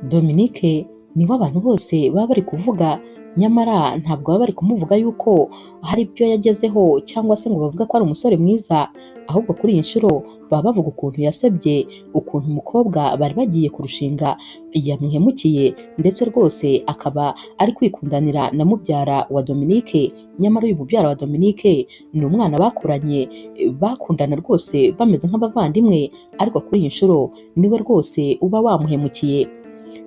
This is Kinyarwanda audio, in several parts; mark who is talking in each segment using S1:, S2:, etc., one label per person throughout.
S1: Dominique niwe abantu bose baba bari kuvuga, nyamara ntabwo baba bari kumuvuga yuko hari ibyo yagezeho cyangwa se ngo bavuga ko ari umusore mwiza, ahubwo kuri iyi nshuro baba bavuga ukuntu yasebye, ukuntu umukobwa bari bagiye kurushinga yamuhemukiye, ndetse rwose akaba ari kwikundanira na mubyara wa Dominique, nyamara uyu mubyara wa Dominique ni umwana bakuranye, bakundana rwose bameze nk'abavandimwe, ariko kuri iyi nshuro niwe rwose uba wamuhemukiye.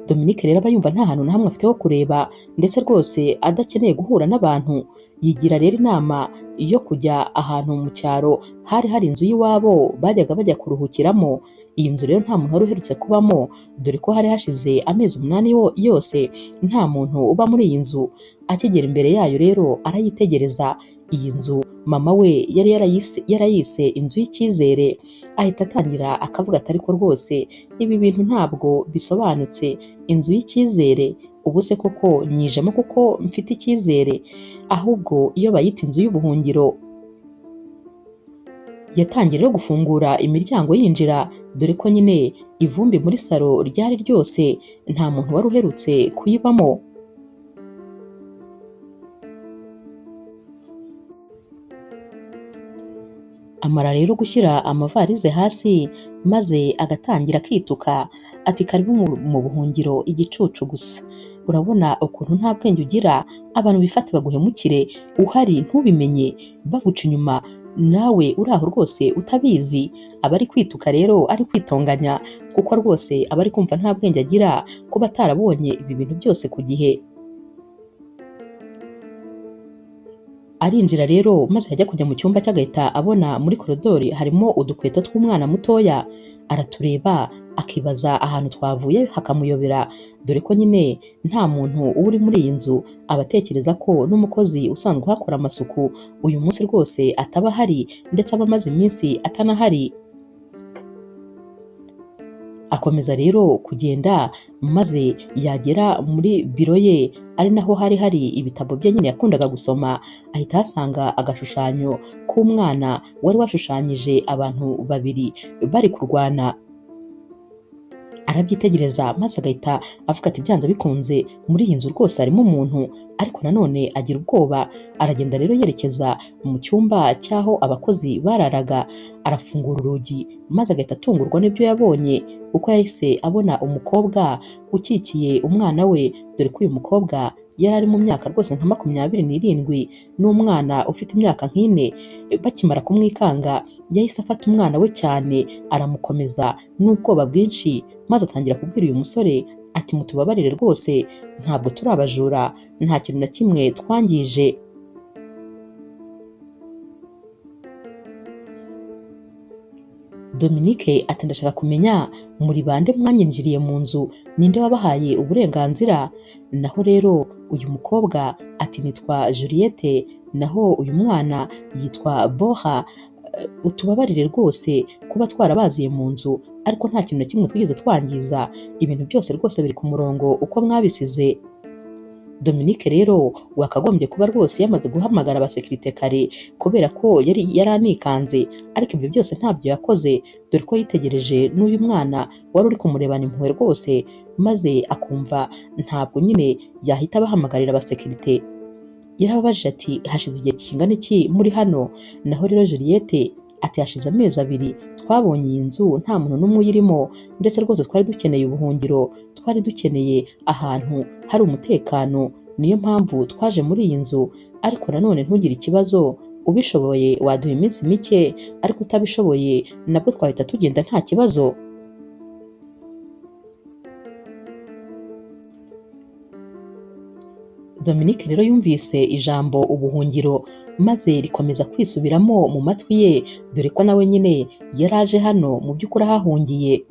S1: Dominique rero aba yumva nta hantu na hamwe afite ho kureba, ndetse rwose adakeneye guhura n'abantu, yigira rero inama yo kujya ahantu mu cyaro hari inzu y'iwabo bajyaga bajya kuruhukiramo. Iyi nzu rero nta muntu wari uherutse kubamo, dore ko hari hashize amezi 8 yose nta muntu uba muri iyi nzu. Akigera imbere yayo rero arayitegereza. Iyi nzu mama we yari yarayise inzu y'icyizere, ahita atangira akavuga ati ariko rwose ibi bintu ntabwo bisobanutse, inzu y'icyizere ubu se koko nyijemo kuko mfite icyizere, ahubwo iyo bayita inzu y'ubuhungiro. Yatangiye rero gufungura imiryango yinjira, dore ko nyine ivumbi muri salo ryari ryose, nta muntu wari uherutse kuyibamo. Amara rero gushyira amavarize hasi, maze agatangira akituka ati karibu mu buhungiro igicucu gusa, urabona ukuntu nta bwenge ugira, abantu bifata baguhemukire uhari ntubimenye, baguca inyuma nawe uraho rwose utabizi. Aba ari kwituka rero ari kwitonganya, kuko rwose aba ari kumva nta bwenge agira kuba atarabonye ibi bintu byose ku gihe. Arinjira rero maze ajya kujya mu cyumba cy'agahita abona muri koridori harimo udukweto tw'umwana mutoya, aratureba akibaza ahantu twavuye hakamuyobera, dore ko nyine nta muntu uba uri muri iyi nzu. Abatekereza ko n'umukozi usanzwe uhakora amasuku uyu munsi rwose ataba ahari, ndetse aba amaze iminsi atanahari. Akomeza rero kugenda, maze yagera muri biro ye, ari naho hari ibitabo bye nyine yakundaga gusoma, ahita ahasanga agashushanyo k'umwana wari washushanyije abantu babiri bari kurwana. Arabyitegereza maze agahita avuga ati byanze bikunze muri iyi nzu rwose harimo umuntu, ariko nanone agira ubwoba. Aragenda rero yerekeza mu cyumba cy'aho abakozi bararaga, arafungura urugi maze agahita atungurwa n'ibyo yabonye, kuko yahise abona umukobwa ukikiye umwana we, dore ko uyu mukobwa yari ari mu myaka rwose nka 27 n'umwana ufite imyaka nk'ine. Bakimara kumwikanga yahise afata umwana we cyane aramukomeza n'ubwoba bwinshi, maze atangira kubwira uyu musore ati mutubabarire rwose ntabwo turi abajura, nta kintu na kimwe twangije. Dominique ati ndashaka kumenya muri bande mwanyinjiriye mu nzu, ninde wabahaye uburenganzira? Naho rero uyu mukobwa ati nitwa Juliette, naho uyu mwana yitwa Boha. Utubabarire rwose kuba twarabaziye mu nzu, ariko nta kintu na kimwe twigeze twangiza, ibintu byose rwose biri ku murongo uko mwabisize. Dominique rero wakagombye kuba rwose yamaze guhamagara abasekirite kare, kubera ko yari anikanze, ariko ibyo byose ntabyo yakoze, dore ko yitegereje n'uyu mwana wari uri kumurebana impuhwe rwose, maze akumva ntabwo nyine yahita abahamagarira abasekirite. Yarababajije ati hashize igihe kingana iki muri hano? Naho rero Juliette ati hashize amezi 2 twabonye iyi nzu nta muntu n'umwe uyirimo, ndetse rwose twari dukeneye ubuhungiro, twari dukeneye ahantu hari umutekano, niyo mpamvu twaje muri iyi nzu. Ariko nanone ntugire ikibazo, ubishoboye waduha iminsi mike, ariko utabishoboye nabwo twahita tugenda nta kibazo. Dominique rero yumvise ijambo ubuhungiro maze rikomeza kwisubiramo mu matwi ye, dore ko nawe nyine yaraje hano mu by'ukuri ahahungiye.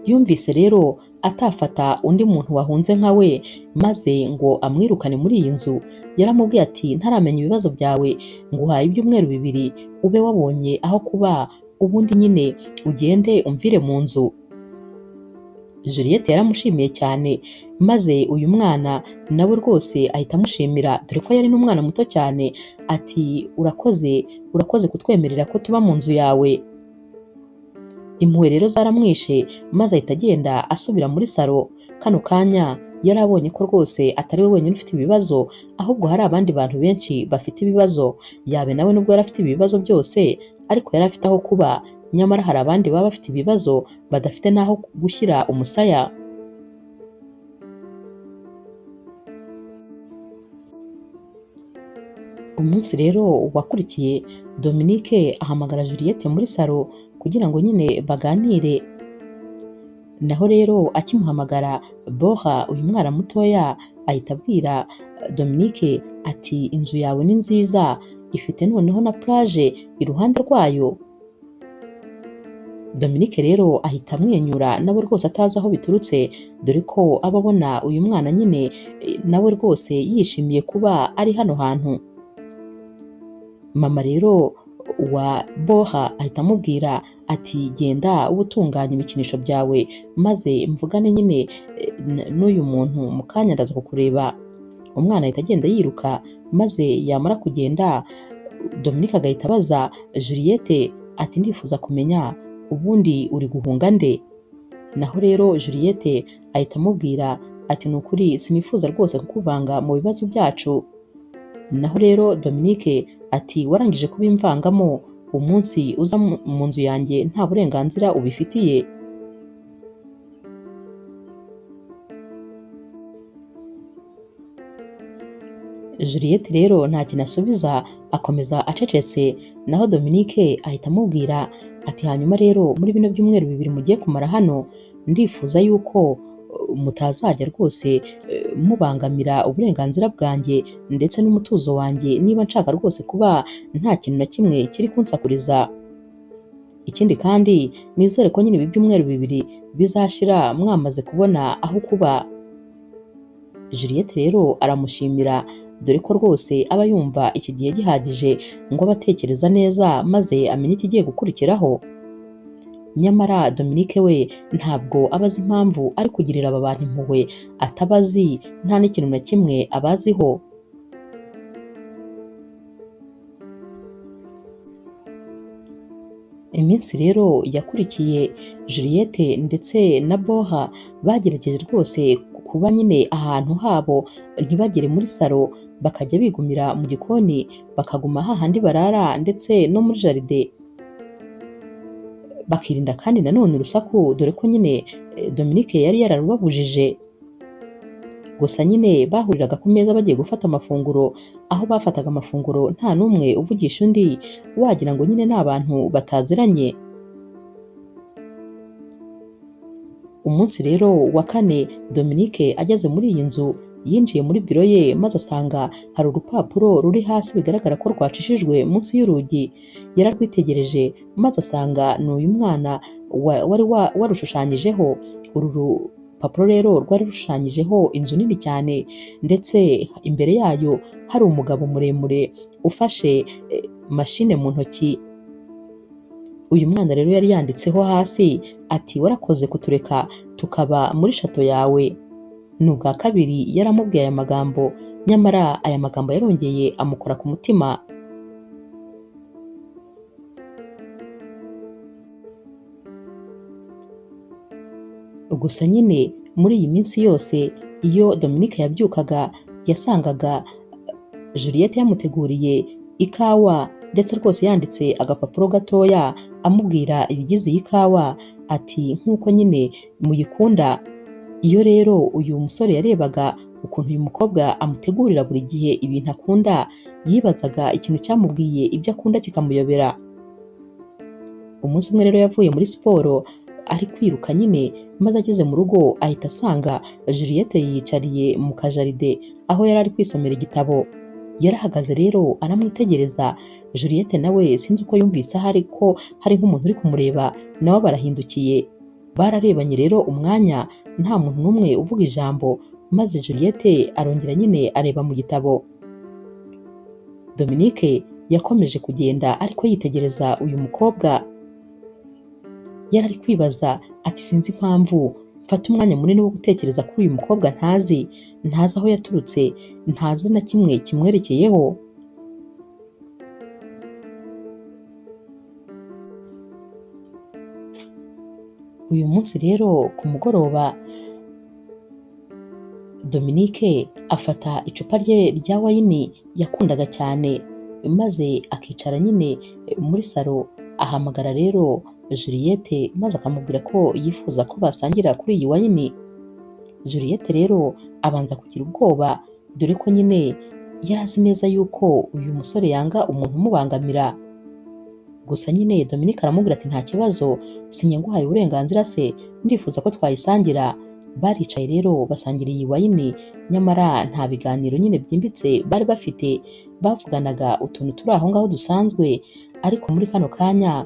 S1: Yumvise rero atafata undi muntu wahunze nka we maze ngo amwirukane muri iyi nzu. Yaramubwiye ati ntaramenya ibibazo byawe, nguhaye ibyumweru 2 ube wabonye aho kuba, ubundi nyine ugende umvire mu nzu. Juliette yaramushimiye cyane, maze uyu mwana nawe rwose ahita amushimira, dore ko yari n'umwana muto cyane, ati urakoze kutwemerera ko tuba mu nzu yawe. Impuhwe rero zaramwishe maze ahita agenda asubira muri salo. Kano kanya yari abonye ko rwose atari we wenyine ufite ibibazo, ahubwo hari abandi bantu benshi bafite ibibazo. Yabe nawe nubwo yari afite ibibazo byose, ariko yari afite aho kuba, nyamara hari abandi baba bafite ibibazo badafite n'aho gushyira umusaya. Umunsi rero wakurikiye, Dominique ahamagara Juliette muri salo kugira ngo nyine baganire. Naho rero akimuhamagara, Bora uyu mwana mutoya ahita abwira Dominique ati inzu yawe ni nziza, ifite noneho na plage iruhande rwayo. Dominique rero ahita amwenyura nawe rwose atazi aho biturutse, dore ko aba abona uyu mwana nyine nawe rwose yishimiye kuba ari hano hantu. Mama rero wa Bora ahita amubwira ati genda ube utunganya ibikinisho byawe maze mvugane nyine n'uyu muntu, mu kanya ndaza kukureba. Umwana ahita agenda yiruka, maze yamara kugenda Dominique agahita abaza Juliette ati ndifuza kumenya ubundi uri guhunga nde? Naho rero Juliette ahita amubwira ati ni ukuri sinifuza rwose kukuvanga mu bibazo byacu. Naho rero Dominique ati warangije kubimvangamo, umunsi uza mu nzu yanjye nta burenganzira ubifitiye. Juliette rero nta kintu asubiza, akomeza acecetse. Naho Dominique ahita amubwira ati hanyuma rero muri bino byumweru 2 mugiye kumara hano, ndifuza yuko mutazajya rwose mubangamira uburenganzira bwanjye ndetse n'umutuzo wanjye, niba nshaka rwose kuba nta kintu na kimwe kiri kunsakuriza. Ikindi kandi nizere ko nyine ibi byumweru 2 bizashira mwamaze kubona aho kuba. Juliette rero aramushimira, dore ko rwose aba yumva iki gihe gihagije ngo abatekereza neza maze amenye ikigiye gukurikiraho. Nyamara Dominique we ntabwo abazi impamvu ari kugirira aba bantu impuhwe atabazi, nta n'ikintu na kimwe abaziho. Iminsi rero yakurikiye, Juliette ndetse na Bora bagerageje rwose kuba nyine ahantu habo, ntibagere muri salo, bakajya bigumira mu gikoni, bakaguma hahandi barara ndetse no muri jaride. Bakirinda kandi nanone urusaku, dore ko nyine Dominique yari yararubabujije. Gusa nyine bahuriraga ku meza bagiye gufata amafunguro, aho bafataga amafunguro nta n'umwe uvugisha undi, wagira ngo nyine ni abantu bataziranye. Umunsi rero wa 4, Dominique ageze muri iyi nzu, yinjiye muri biro ye maze asanga hari urupapuro ruri hasi bigaragara ko rwacishijwe munsi y'urugi. Yararwitegereje maze asanga ni uyu mwana wari warushushanyijeho. Uru rupapuro rero rwari rushushanyijeho inzu nini cyane, ndetse imbere yayo hari umugabo muremure ufashe mashine mu ntoki. Uyu mwana rero yari yanditseho hasi ati warakoze kutureka tukaba muri shato yawe. Ni ubwa kabiri yaramubwiye aya magambo, nyamara aya magambo yarongeye amukora ku mutima. Gusa nyine muri iyi minsi yose iyo Dominique yabyukaga, yasangaga Juliette yamuteguriye ikawa, ndetse rwose yanditse agapapuro gatoya amubwira ibigize iyi kawa, ati nk'uko nyine muyikunda. Iyo rero uyu musore yarebaga ukuntu uyu mukobwa amutegurira buri gihe ibintu akunda, yibazaga ikintu cyamubwiye ibyo akunda kikamuyobera. Umunsi umwe rero yavuye muri siporo ari kwiruka nyine, maze ageze mu rugo ahita asanga Juliette yiyicariye mu kajaride aho yari ari kwisomera igitabo. Yarahagaze rero aramwitegereza. Juliette nawe sinzi uko yumvise ahari ko hari nk'umuntu uri kumureba, nawe barahindukiye. Bararebanye rero umwanya, nta muntu n'umwe uvuga ijambo, maze Juliette arongera nyine areba mu gitabo. Dominique yakomeje kugenda ariko yitegereza uyu mukobwa. Yari ari kwibaza ati sinzi impamvu mfata umwanya munini wo gutekereza kuri uyu mukobwa ntazi aho yaturutse, ntazi na kimwe kimwerekeyeho. Uyu munsi rero ku mugoroba Dominique afata icupa rye rya wayini yakundaga cyane maze akicara nyine muri salo, ahamagara rero Juliette maze akamubwira ko yifuza ko basangira kuri iyi wayini. Juliette rero abanza kugira ubwoba dore ko nyine yari azi neza yuko uyu musore yanga umuntu umubangamira. Gusa nyine Dominique aramubwira ati nta kibazo, sinjye nguhaye uburenganzira se, ndifuza ko twayisangira. Baricaye rero basangira iyi wayini, nyamara nta biganiro nyine byimbitse bari bafite, bavuganaga utuntu turi aho ngaho dusanzwe. Ariko muri kano kanya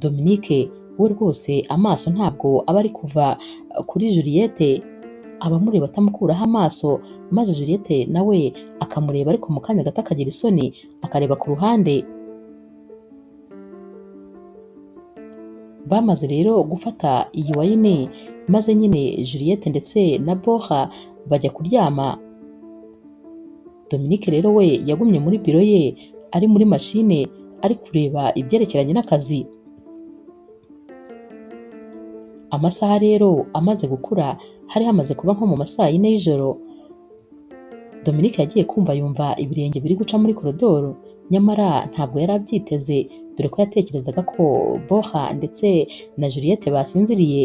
S1: Dominique we rwose amaso ntabwo aba ari kuva kuri Juliette, aba amureba atamukuraho amaso, maze Juliette nawe akamureba ariko mu kanya gato akagira isoni akareba ku ruhande. Bamaze rero gufata iyi wayini maze nyine Juliette ndetse na Bora bajya kuryama. Dominique rero we yagumye muri biro ye ari muri mashine ari kureba ibyerekeranye n'akazi. Amasaha rero amaze gukura, hari hamaze kuba nko mu masaa yine y'ijoro. Dominique yagiye kumva yumva ibirenge biri guca muri korodoro, nyamara ntabwo yari abyiteze dore ko yatekerezaga ko Bora ndetse na Juliette basinziriye.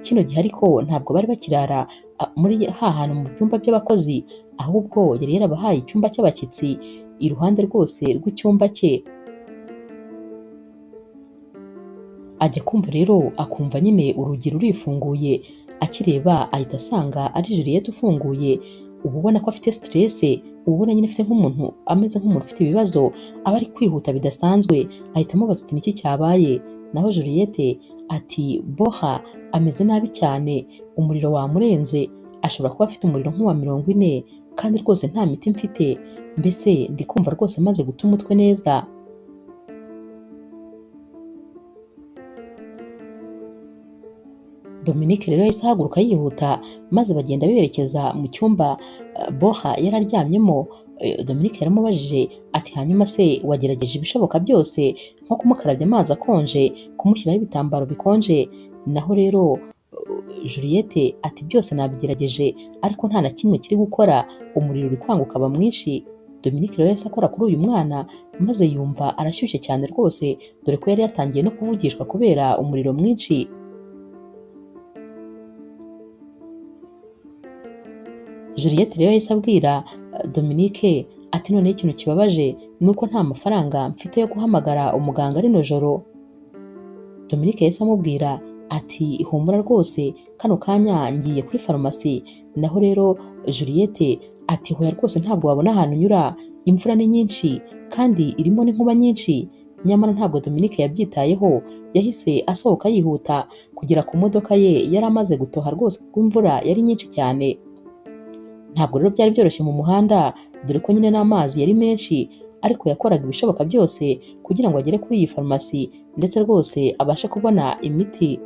S1: Kino gihe ariko ntabwo bari bakirara muri hantu mu byumba by'abakozi, ahubwo yari yarabahaye icyumba cy'abashyitsi iruhande rwose rw'icyumba cye. Ajya kumva rero akumva nyine urugi rurifunguye, akireba ahita asanga ari Juliette ufunguye. Uba ubona ko afite stress, uba ubona nyine afite nk'umuntu ameze nk'umuntu ufite ibibazo, aba ari kwihuta bidasanzwe. Ahita amubaza ati niki cyabaye, naho Juliette ati Bora ameze nabi cyane, umuriro wamurenze, ashobora kuba afite umuriro nk'uwa 40 kandi rwose nta miti mfite, mbese ndi kumva rwose amaze guta umutwe neza. Dominique rero yahise ahaguruka yihuta maze bagenda berekeza mu cyumba Bora yari aryamyemo. Dominique yaramubajije ati hanyuma se wagerageje ibishoboka byose nko kumukarabya amazi akonje, kumushyiraho ibitambaro bikonje? Naho rero Juliette ati byose nabigerageje ariko nta na kimwe kiri gukora, umuriro uri kwanga ukaba mwinshi. Dominique rero yahise akora kuri uyu mwana maze yumva arashyushye cyane rwose dore ko yari yatangiye no kuvugishwa kubera umuriro mwinshi. Juliette rero yahise abwira Dominique ati noneho ikintu kibabaje ni uko nta mafaranga mfite yo guhamagara umuganga rino joro. Dominique yahise amubwira ati humura rwose kano kanya ngiye kuri farumasi. Naho rero Juliette ati hoya rwose ntabwo wabona ahantu unyura, imvura ni nyinshi kandi irimo n'inkuba nyinshi. Nyamara ntabwo Dominique yabyitayeho, yahise asohoka yihuta kugera ku modoka ye yari amaze gutoha rwose kuko imvura yari nyinshi cyane. Ntabwo rero byari byoroshye mu muhanda dore ko nyine n'amazi yari menshi, ariko yakoraga ibishoboka byose kugira ngo agere kuri iyi farumasi ndetse rwose abashe kubona imiti.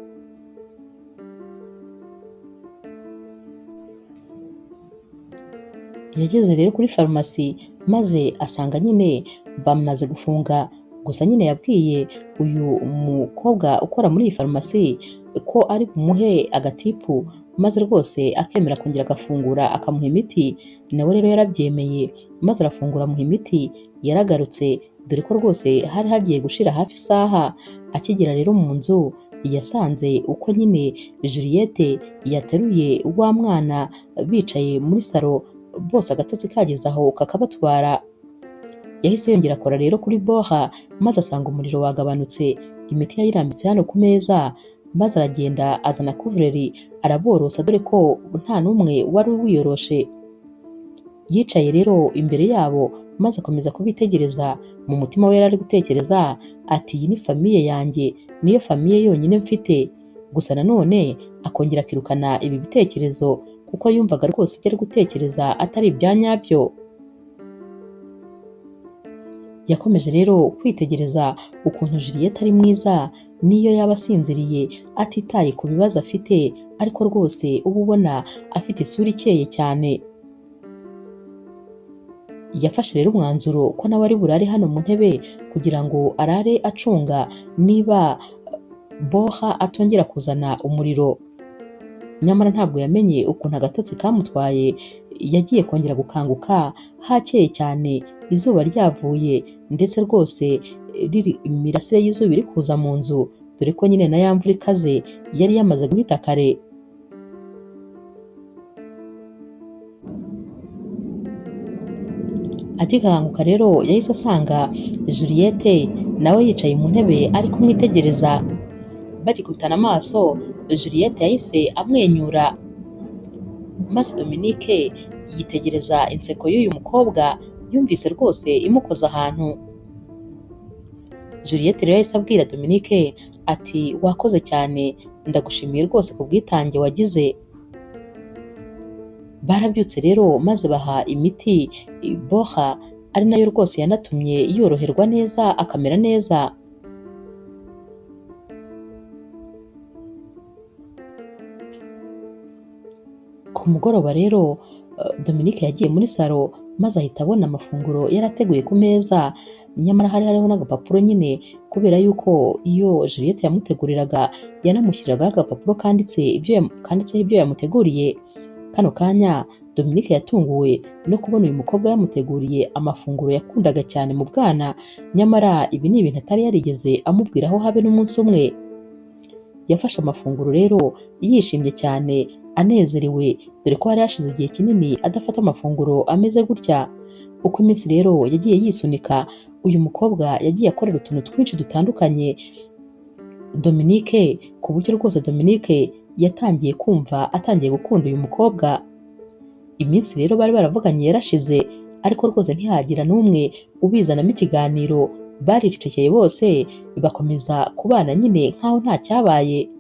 S1: Yageze rero kuri farumasi maze asanga nyine bamaze gufunga. Gusa nyine yabwiye uyu mukobwa ukora muri iyi farumasi ko ari bumuhe agatipu maze rwose akemera kongera agafungura akamuha imiti. Nawe rero yarabyemeye maze arafungura amuha imiti. Yaragarutse dore ko rwose hari hagiye gushira hafi isaha. Akigera rero mu nzu yasanze uko nyine Juliette yateruye wa mwana bicaye muri salo, bose agatotsi kageze aho kakabatwara. Yahise yongera akora rero kuri Bora maze asanga umuriro wagabanutse, imiti yayirambitse hano ku meza, maze aragenda azana kuvureri araborosa dore ko nta n'umwe wari wiyoroshe. Yicaye rero imbere yabo maze akomeza kubitegereza. Mu mutima we yari ari gutekereza ati iyi ni famiye yanjye, niyo famiye yonyine mfite. Gusa nanone akongera akirukana ibi bitekerezo kuko yumvaga rwose ibyo ari gutekereza atari ibya nyabyo. Yakomeje rero kwitegereza ukuntu Juliette ari mwiza, niyo yaba asinziriye atitaye ku bibazo afite, ariko rwose uba ubona afite isura ikeye cyane. Yafashe rero umwanzuro ko nawe ari burare hano mu ntebe kugira ngo arare acunga niba Boha atongera kuzana umuriro. Nyamara ntabwo yamenye ukuntu agatotsi kamutwaye, yagiye kongera gukanguka hakeye cyane, izuba ryavuye ndetse rwose imirasire y'izuba iri kuza mu nzu, dore ko nyine na ya mvura ikaze yari yamaze guhita kare. Akikanguka rero yahise asanga Juliette nawe yicaye mu ntebe ari kumwitegereza. Bagikubitana amaso, Juliette yahise amwenyura, maze Dominique yitegereza inseko y'uyu mukobwa, yumvise rwose imukoze ahantu. Juliette rero yahise abwira Dominique ati wakoze cyane, ndagushimiye rwose ku bwitange wagize. Barabyutse rero maze baha imiti Boha, ari nayo rwose yanatumye yoroherwa neza akamera neza. Ku mugoroba rero Dominique yagiye muri salo maze ahita abona amafunguro yarateguye ku meza, nyamara hari hariho n'agapapuro nyine, kubera yuko iyo Juliette yamuteguriraga yanamushyiragaho agapapuro kanditseho ibyo yamuteguriye. Kano kanya Dominique yatunguwe no kubona uyu mukobwa yamuteguriye amafunguro yakundaga cyane mu bwana, nyamara ibi ni ibintu atari yarigeze amubwiraho habe n'umunsi umwe. Yafashe amafunguro rero yishimye cyane, anezerewe, dore ko hari hashize igihe kinini adafata amafunguro ameze gutya. Uko iminsi rero yagiye yisunika, uyu mukobwa yagiye akorera utuntu twinshi dutandukanye Dominique, ku buryo rwose Dominique yatangiye kumva atangiye gukunda uyu mukobwa. Iminsi rero bari baravuganye yarashize, ariko rwose ntihagira n'umwe ubizanamo ikiganiro, baricecekeye bose bakomeza kubana nyine nk'aho nta cyabaye.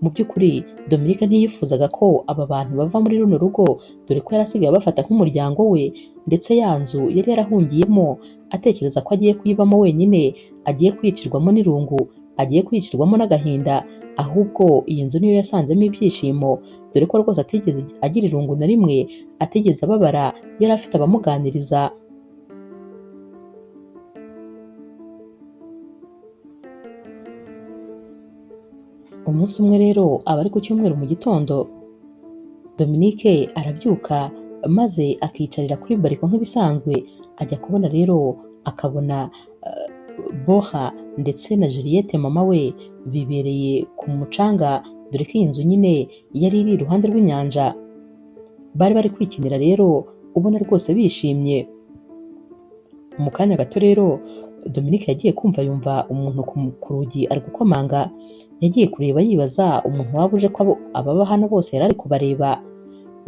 S1: Mu by'ukuri Dominique ntiyifuzaga ko aba bantu bava muri runo rugo, dore ko yarasigaye abafata nk'umuryango we, ndetse ya nzu yari yarahungiyemo atekereza ko agiye kuyibamo wenyine, agiye kwicirwamo n'irungu, agiye kwicirwamo n'agahinda, ahubwo iyi nzu niyo yasanzemo ibyishimo, dore ko rwose atigeze agira irungu na rimwe, atigeze ababara, yari afite abamuganiriza. Umunsi umwe rero aba ari ku cyumweru mu gitondo, Dominique arabyuka maze akiyicarira kuri bariko nk'ibisanzwe, ajya kubona rero akabona Boha ndetse na Juliette mama we bibereye ku mucanga, dore ko iyi nzu nyine yari iri iruhande rw'inyanja. Bari bari kwikinira rero ubona rwose bishimye. Mu kanya gato rero Dominique yagiye kumva yumva umuntu ku rugi ari gukomanga, yagiye kureba yibaza umuntu waba uje ko ababa hano bose yari ari kubareba,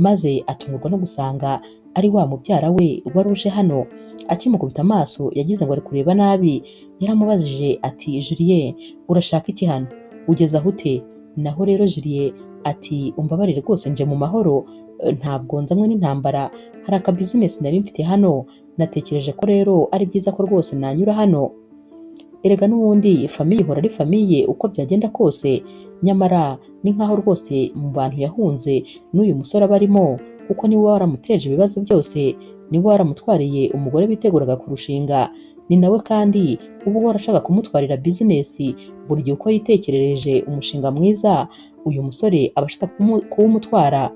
S1: maze atungurwa no gusanga ari wa mubyara we wari uje hano. Akimukubita amaso yagize ngo ari kureba nabi, yaramubajije ati Julie, urashaka iki hano? Ugeze aho ute? Naho rero Julie ati umbabarire rwose nje mu mahoro, ntabwo nzanywe n'intambara, hari aka business nari mfite hano, natekereje ko rero ari byiza ko rwose nanyura hano. Erega n'ubundi famiye ihora ari famiye uko byagenda kose, nyamara ni nkaho rwose mu bantu yahunze n'uyu musore aba arimo, kuko niwe waramuteje ibibazo byose, niwe waramutwariye umugore biteguraga kurushinga, ni nawe kandi uba warashaka kumutwarira business. Buri gihe uko yitekerereje umushinga mwiza, uyu musore aba ashaka kuwumutwara.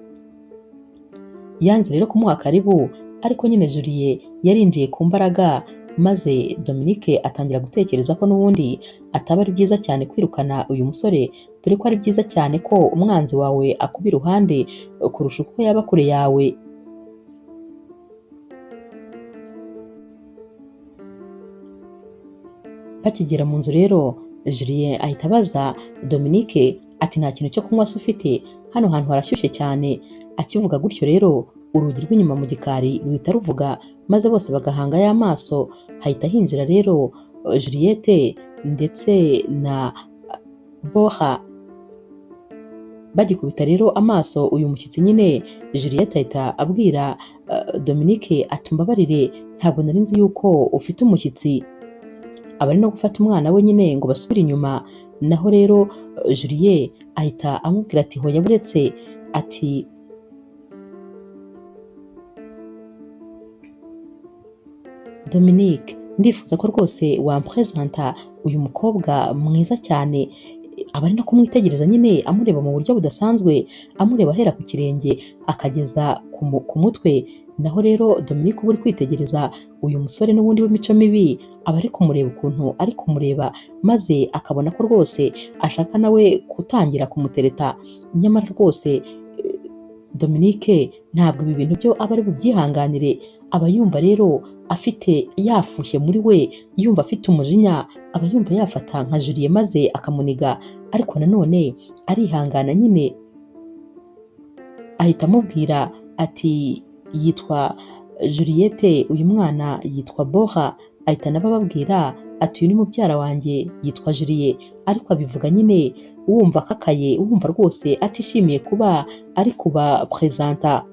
S1: Yanze rero kumuha karibu, ariko nyine Julie yarinjiye ku mbaraga, maze Dominique atangira gutekereza ko n'ubundi ataba ari byiza cyane kwirukana uyu musore, dore ko ari byiza cyane ko umwanzi wawe akuba iruhande kurusha uko yaba kure yawe. Bakigera mu nzu rero Julien ahita abaza Dominique ati nta kintu cyo kunywa se ufite? Hano hantu harashyushye cyane. Akivuga gutyo rero urugi rw'inyuma mu gikari ruhita ruvuga, maze bose bagahanga y'amaso. Hahita hinjira rero Juliette ndetse na Boha. Bagikubita rero amaso uyu mushyitsi nyine, Juliette ahita abwira Dominique ati mbabarire, ntabwo nari nzi yuko ufite umushyitsi. Abari no gufata umwana we nyine ngo basubire inyuma, naho rero Julie ahita amubwira ati hoya buretse, ati Dominique, ndifuza ko rwose wampresenta uyu mukobwa mwiza cyane, aba ari no kumwitegereza nyine amureba mu buryo budasanzwe, amureba ahera ku kirenge akageza ku mutwe. Naho rero Dominique uba uri kwitegereza uyu musore n'ubundi w'imico mibi, aba ari kumureba ukuntu ari kumureba, maze akabona ko rwose ashaka nawe gutangira kumutereta. Nyamara rwose Dominique ntabwo ibi bintu byo aba ari bubyihanganire, aba yumva rero afite yafushye muri we, yumva afite umujinya, aba yumva yafata nka Julie maze akamuniga, ariko nanone arihangana nyine ahita amubwira ati yitwa Juliette, uyu mwana yitwa Bora, ahita anababwira ati uyu ni mubyara wanjye yitwa Julie, ariko abivuga nyine wumva akakaye, wumva rwose atishimiye kuba ari kuba presenta.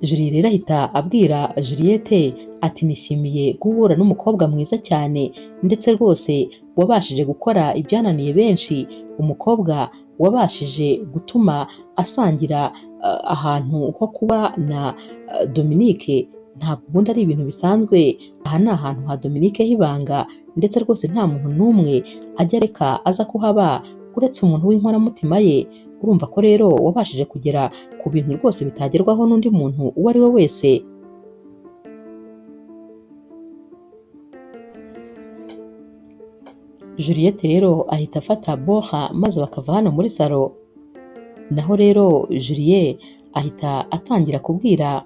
S1: Julie rero ahita abwira Juliette ati nishimiye guhura n'umukobwa mwiza cyane, ndetse rwose wabashije gukora ibyananiye benshi, umukobwa wabashije gutuma asangira ahantu ho kuba na Dominique. Ntabwo ubundi ari ibintu bisanzwe, aha ni ahantu ha Dominique h'ibanga, ndetse rwose nta muntu n'umwe ajya areka aza kuhaba uretse umuntu w'inkoramutima ye. Urumva ko rero wabashije kugera ku bintu rwose bitagerwaho n'undi muntu uwo ari we wese. Juliette rero ahita afata Bora maze bakava hano muri salo. Naho rero Julie ahita atangira kubwira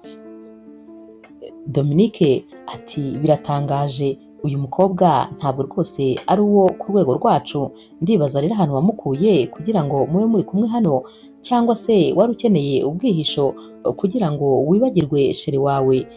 S1: Dominique ati biratangaje, uyu mukobwa ntabwo rwose ari uwo ku rwego rwacu, ndibaza rero ahantu wamukuye kugira ngo mube muri kumwe hano, cyangwa se wari ukeneye ubwihisho kugira ngo wibagirwe sheri wawe.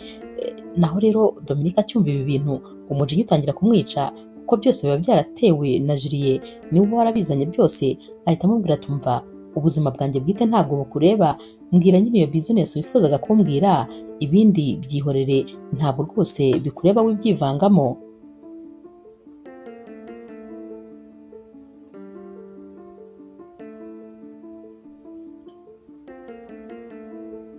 S1: Naho rero Dominique acyumva ibi bintu umujinya utangira kumwica, kuko byose biba byaratewe na Julie, niwe uba warabizanye byose. Ahita amubwira tumva ubuzima bwanjye bwite ntabwo bukureba, mbwira nyine iyo business wifuzaga kumbwira, ibindi byihorere, ntabwo rwose bikureba wibyivangamo.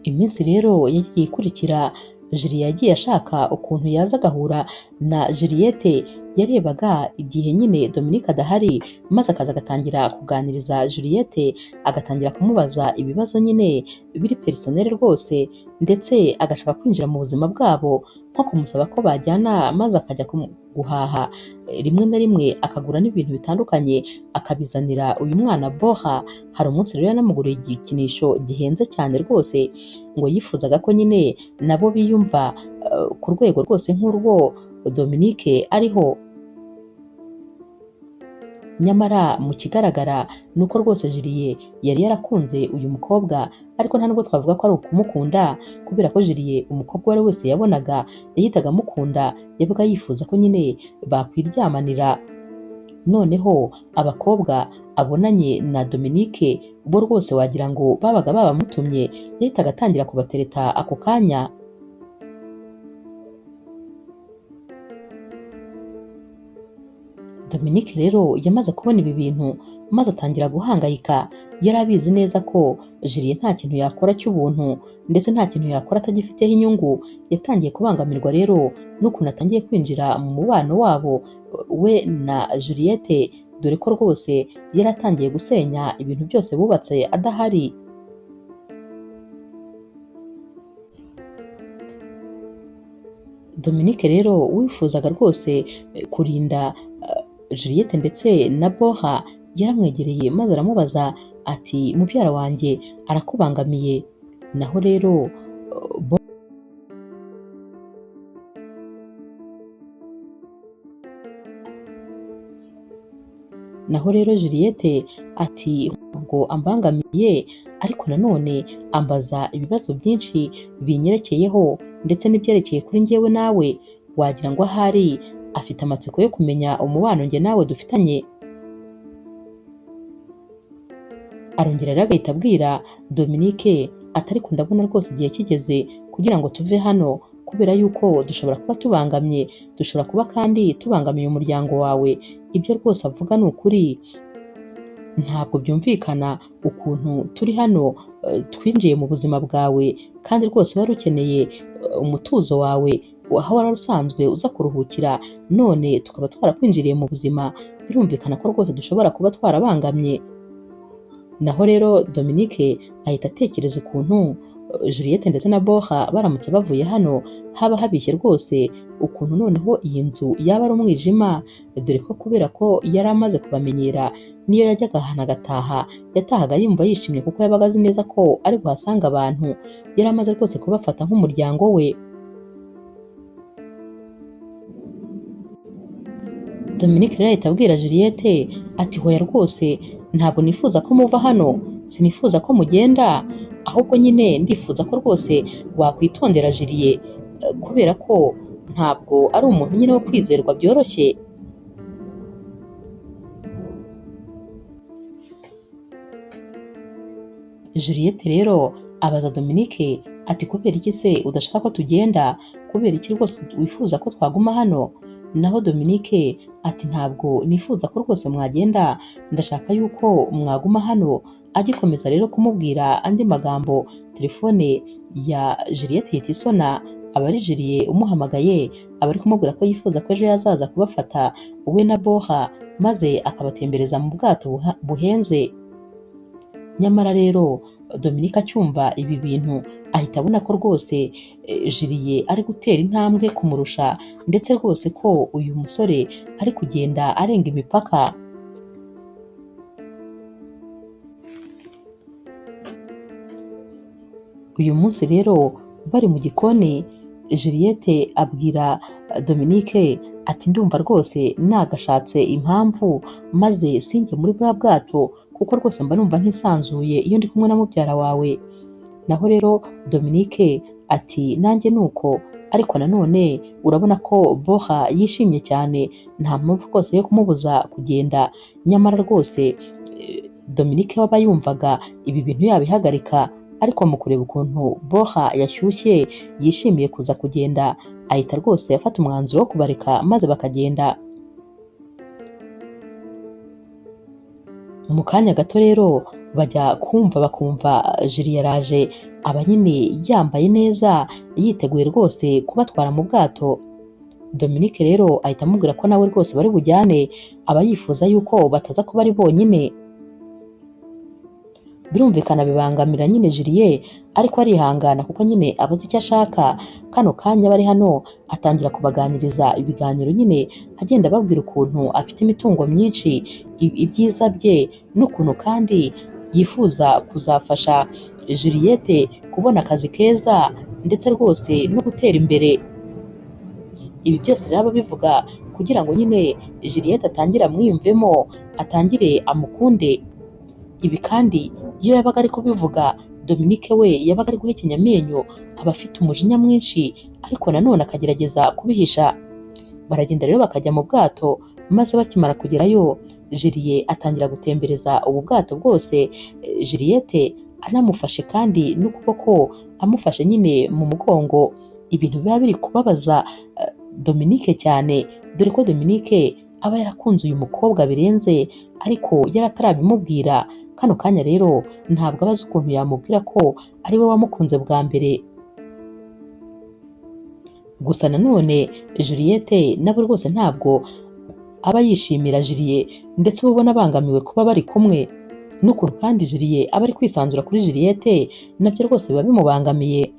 S1: Iminsi rero yagiye ikurikira, Julie yagiye ashaka ukuntu yaza agahura na Juliette, yarebaga igihe nyine Dominique adahari, maze akaza agatangira kuganiriza Juliette, agatangira kumubaza ibibazo nyine biri personnel rwose, ndetse agashaka kwinjira mu buzima bwabo, nko kumusaba ko bajyana maze akajya guhaha, rimwe na rimwe akagura n'ibintu bitandukanye akabizanira uyu mwana Bora. Hari umunsi rero yanamuguriye igikinisho gihenze cyane rwose, ngo yifuzaga ko nyine nabo biyumva ku rwego rwose nk'urwo Dominique ariho. Nyamara mu kigaragara ni uko rwose Julie yari yarakunze uyu mukobwa, ariko nta nubwo twavuga ko ari ukumukunda, kubera ko Julie umukobwa uwo ari wese yabonaga yahitaga amukunda, yabaga yifuza ko nyine bakwiryamanira. Noneho abakobwa abonanye na Dominique bo rwose wagira ngo babaga babamutumye, yahitaga atangira kubatereta ako kanya. Dominique rero yamaze kubona ibi bintu maze atangira guhangayika, yari abizi neza ko Julie nta kintu yakora cy'ubuntu, ndetse nta kintu yakora atagifiteho inyungu. Yatangiye kubangamirwa rero n'ukuntu atangiye kwinjira mu mubano wabo we na Juliette, dore ko rwose yari atangiye gusenya ibintu byose bubatse adahari. Dominique rero wifuzaga rwose kurinda Juliette ndetse na Bora, yaramwegereye maze aramubaza ati mubyara wanjye arakubangamiye. Naho rero Juliette ati ntabwo ambangamiye, ariko nanone ambaza ibibazo byinshi binyerekeyeho, ndetse n'ibyerekeye kuri njyewe nawe, wagira ngo ahari afite amatsiko yo kumenya umubano njye nawe dufitanye. Arongera rero agahita abwira Dominique ati ariko ndabona rwose igihe kigeze kugira ngo tuve hano, kubera yuko dushobora kuba tubangamye, dushobora kuba kandi tubangamiye umuryango wawe. Ibyo rwose avuga ni ukuri, ntabwo byumvikana ukuntu turi hano twinjiye mu buzima bwawe, kandi rwose wari ukeneye umutuzo wawe, aho wari usanzwe uza kuruhukira, none tukaba twarakwinjiriye mu buzima, birumvikana ko rwose dushobora kuba twarabangamye. Naho rero Dominique ahita atekereza ukuntu Juliette ndetse na Bora baramutse bavuye hano haba habishye rwose, ukuntu noneho iyi nzu yaba ari umwijima, dore ko kubera ko yari amaze kubamenyera, niyo yajyaga ahantu agataha yatahaga yumva yishimye kuko yabaga azi neza ko ari buhasanga abantu, yari amaze rwose kubafata nk'umuryango we. Dominique rero ahita abwira Juliette ati hoya rwose ntabwo nifuza ko muva hano, sinifuza ko mugenda, ahubwo nyine ndifuza ko rwose wakwitondera Julie, kubera ko ntabwo ari umuntu nyine wo kwizerwa byoroshye. Juliette rero abaza Dominique ati kubera iki se udashaka ko tugenda, kubera iki rwose wifuza ko twaguma hano? Naho Dominique ati ntabwo nifuza ko rwose mwagenda, ndashaka yuko mwaguma hano. Agikomeza rero kumubwira andi magambo, telefone ya Juliette ihita isona, aba ari Julie umuhamagaye, aba ari kumubwira ko yifuza ko ejo yazaza kubafata we na Bora, maze akabatembereza mu bwato buhenze. Nyamara rero Dominique acyumva ibi bintu ahita abona ko rwose Julie ari gutera intambwe kumurusha, ndetse rwose ko uyu musore ari kugenda arenga imipaka. Uyu munsi rero bari mu gikoni, Juliette abwira Dominique ati ndumva rwose nagashatse impamvu maze sinjye muri bwa bwato, kuko rwose mba numva ntisanzuye iyo ndi kumwe na mubyara wawe. Naho rero Dominique ati nanjye nuko, ariko nanone urabona ko Bora yishimye cyane, nta mpamvu rwose yo kumubuza kugenda. Nyamara rwose Dominique waba yumvaga ibi bintu yabihagarika, ariko mu kureba ukuntu Bora yashyushye yishimiye kuza kugenda, ahita rwose afata umwanzuro wo kubareka maze bakagenda. Mu kanya gato rero bajya bakumva Julie yaraje, aba nyine yambaye neza yiteguye rwose kubatwara mu bwato. Dominique rero ahita amubwira ko nawe rwose bari bujyane, aba yifuza yuko bataza kuba ari bonyine. Birumvikana bibangamira nyine Julie, ariko arihangana kuko nyine abazi icyo ashaka. Kano kanya bari hano atangira kubaganiriza ibiganiro nyine agenda ababwira ukuntu afite imitungo myinshi, ibyiza bye, n'ukuntu kandi yifuza kuzafasha Juliette kubona akazi keza, ndetse rwose no gutera imbere. Ibi byose rero ababivuga kugira ngo nyine Juliette atangire amwiyumvemo, atangire amukunde. Ibi kandi iyo yabaga ari kubivuga, Dominique we yabaga ari guhekenya amenyo, aba afite umujinya mwinshi, ariko nanone akagerageza kubihisha. Baragenda rero bakajya mu bwato, maze bakimara kugerayo Julie atangira gutembereza ubu bwato bwose, Juliette anamufashe kandi n'ukuboko amufashe nyine mu mugongo. Ibintu biba biri kubabaza Dominique cyane, dore ko Dominique aba yarakunze uyu mukobwa birenze, ariko yari atarabimubwira. Kano kanya rero ntabwo abazi ukuntu yamubwira ko ari we wamukunze bwa mbere. Gusa nanone Juliette nabo rwose ntabwo aba yishimira Julie, ndetse uba ubona abangamiwe kuba bari kumwe. N'ukuntu kandi Julie aba ari kwisanzura kuri Juliette, nabyo rwose biba bimubangamiye.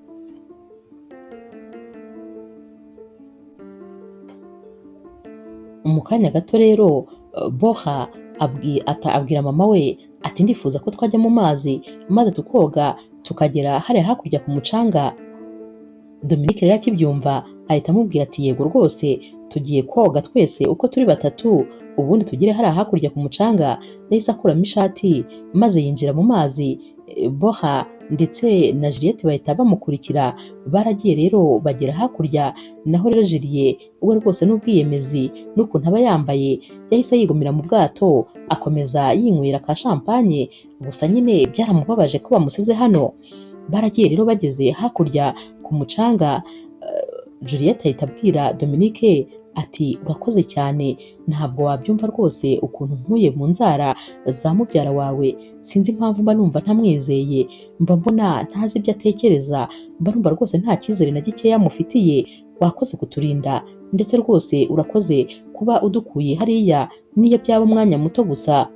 S1: Mu kanya gato rero Bora abwira mama we ati ndifuza ko twajya mu mazi maze tukoga tukagera hariya hakurya ku mucanga. Dominique rero akibyumva ahita amubwira ati yego rwose tugiye koga twese uko turi batatu, ubundi tugere hariya hakurya ku mucanga. Yahise akuramo ishati maze yinjira mu mazi. Bora ndetse na Juliette bahita bamukurikira, baragiye rero bagera hakurya. Naho rero Julie we rwose n'ubwiyemezi n'ukuntu aba yambaye, yahise yigumira mu bwato akomeza yinywera ka champagne. Gusa nyine byaramubabaje ko bamusize hano. Baragiye rero bageze hakurya ku mucanga, Juliette ahita abwira Dominique ati urakoze cyane, ntabwo wabyumva rwose ukuntu nkuye mu nzara za mubyara wawe. Sinzi impamvu mba numva ntamwizeye, mba mbona ntazi ibyo atekereza, mba numva rwose nta cyizere na gikeya mufitiye, wakoze kuturinda ndetse rwose urakoze kuba udukuye hariya niyo byaba umwanya muto gusa.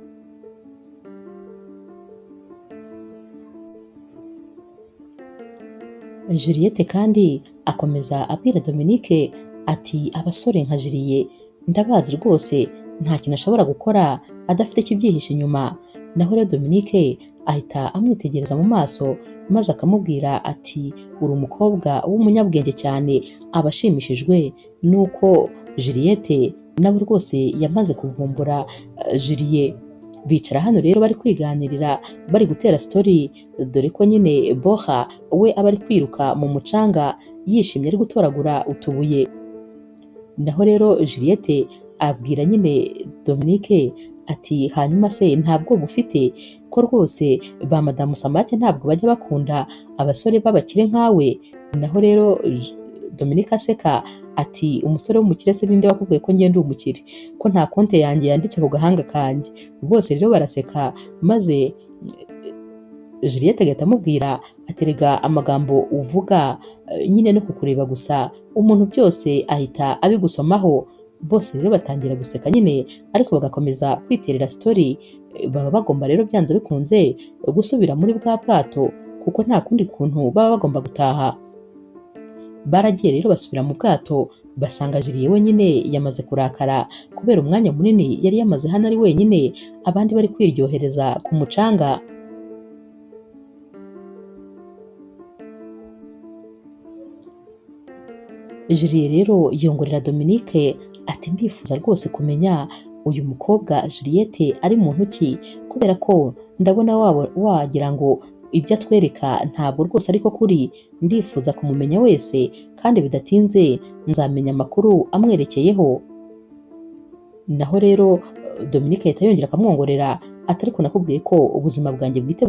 S1: Juliette kandi akomeza abwira Dominique ati abasore nka Julie ndabazi rwose nta kintu ashobora gukora adafite ikibyihishe inyuma. Naho rero Dominique ahita amwitegereza mu maso maze akamubwira ati uri umukobwa w'umunyabwenge cyane. Aba ashimishijwe nuko Juliette nawe rwose yamaze kuvumbura Julie. Bicara hano rero bari kwiganirira bari gutera story, dore ko nyine Boha we aba ari kwiruka mu mucanga yishimye ari gutoragura utubuye. Naho rero Juliette abwira nyine Dominique ati hanyuma se ntabwo bufite ko rwose ba madamu Samake ntabwo bajya bakunda abasore b'abakire nkawe. Naho rero Dominique aseka ati umusore w'umukire se ninde wakubwiye ko ngenda umukire, ko nta konte yanjye yanditse ku gahanga kanjye. Bose rero baraseka maze Juliette agahita amubwira aterega amagambo uvuga nyine no kukureba gusa umuntu byose ahita abigusomaho. Bose rero batangira guseka nyine ariko bagakomeza kwiterera story. Baba bagomba rero byanze bikunze gusubira muri bwa bwato kuko nta kundi kuntu baba bagomba gutaha. Baragiye rero basubira mu bwato basanga Julie wenyine yamaze kurakara kubera umwanya munini yari yamaze hano ari wenyine, abandi bari kwiryohereza ku mucanga. Julie rero yongorera Dominique ati ndifuza rwose kumenya uyu mukobwa Juliette ari muntu ki, kubera ko ndabona wagira ngo ibyo atwereka ntabwo rwose ariko kuri. Ndifuza kumumenya wese kandi bidatinze nzamenya amakuru amwerekeyeho. Naho rero Dominique ahita yongera akamwongorera ati ariko nakubwiye ko ubuzima bwanjye bwite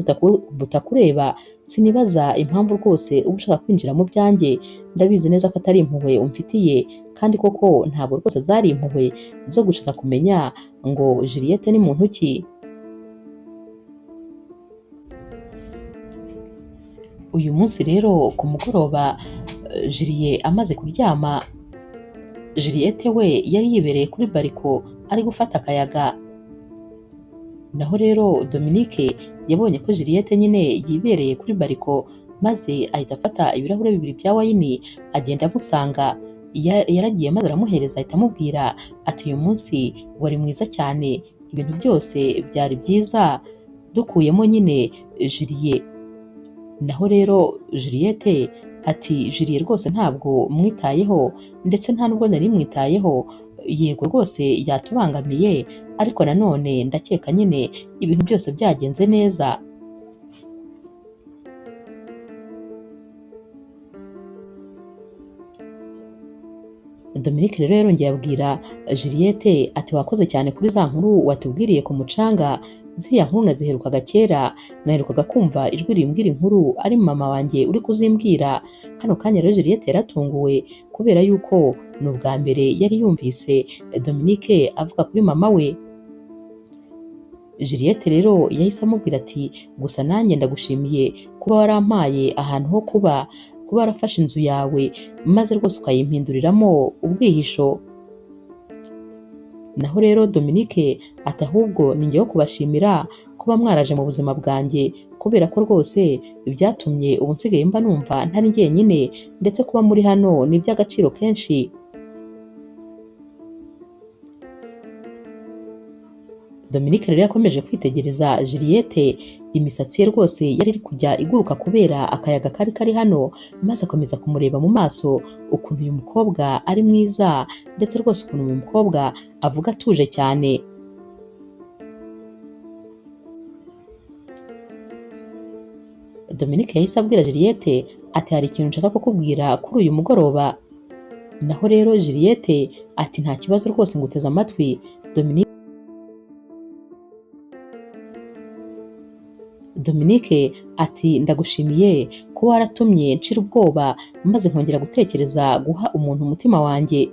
S1: butakureba. Sinibaza impamvu rwose uba ushaka kwinjira mu byanjye. Ndabizi neza ko atari impuhwe umfitiye kandi koko ntabwo rwose zari impuhwe zo gushaka kumenya ngo Juliette ni muntu ki. Uyu munsi rero ku mugoroba Julie amaze kuryama, Juliette we yari yibereye kuri bariko ari gufata akayaga. Naho rero Dominique yabonye ko Juliette nyine yibereye kuri bariko maze ahita afata ibirahure bibiri bya wayini agenda amusanga. Yaragiye maze aramuhereza ahita amubwira ati uyu munsi wari mwiza cyane, ibintu byose byari byiza dukuyemo nyine Julie. Naho rero Juliette ati Julie rwose ntabwo mwitayeho ndetse nta nubwo nari mwitayeho. Yego rwose yatubangamiye ariko nanone ndakeka nyine ibintu byose byagenze neza. Dominique rero yarongeye abwira Juliette ati wakoze cyane kuri za nkuru watubwiriye ku mucanga. Ziriya nkuru naziherukaga kera, naherukaga kumva ijwi rimbwira inkuru ari mama wanjye uri kuzimbwira. Kano kanya rero Juliette yaratunguwe kubera yuko ni ubwa mbere yari yumvise Dominique avuga kuri mama we. Juliette rero yahise amubwira ati gusa nanjye ndagushimiye kuba warampaye ahantu ho kuba warafashe inzu yawe maze rwose ukayimpinduriramo ubwihisho. Naho rero Dominique ati ahubwo ni njyewe kubashimira kuba mwaraje mu buzima bwanjye, kubera ko rwose byatumye ubu nsigaye mba numva ntari njyenyine ndetse kuba muri hano ni iby'agaciro kenshi. Dominique rero yakomeje kwitegereza Juliette, imisatsi ye rwose yari iri kujya iguruka kubera akayaga kari hano, maze akomeza kumureba mu maso ukuntu uyu mukobwa ari mwiza ndetse rwose ukuntu uyu mukobwa avuga atuje cyane. Dominique yahise abwira Juliette ati hari ikintu nshaka kukubwira kuri uyu mugoroba. Naho rero Juliette ati nta kibazo rwose nguteze amatwi. Dominique ati ndagushimiye kuba waratumye nshira ubwoba maze nkongera gutekereza guha umuntu umutima wanjye.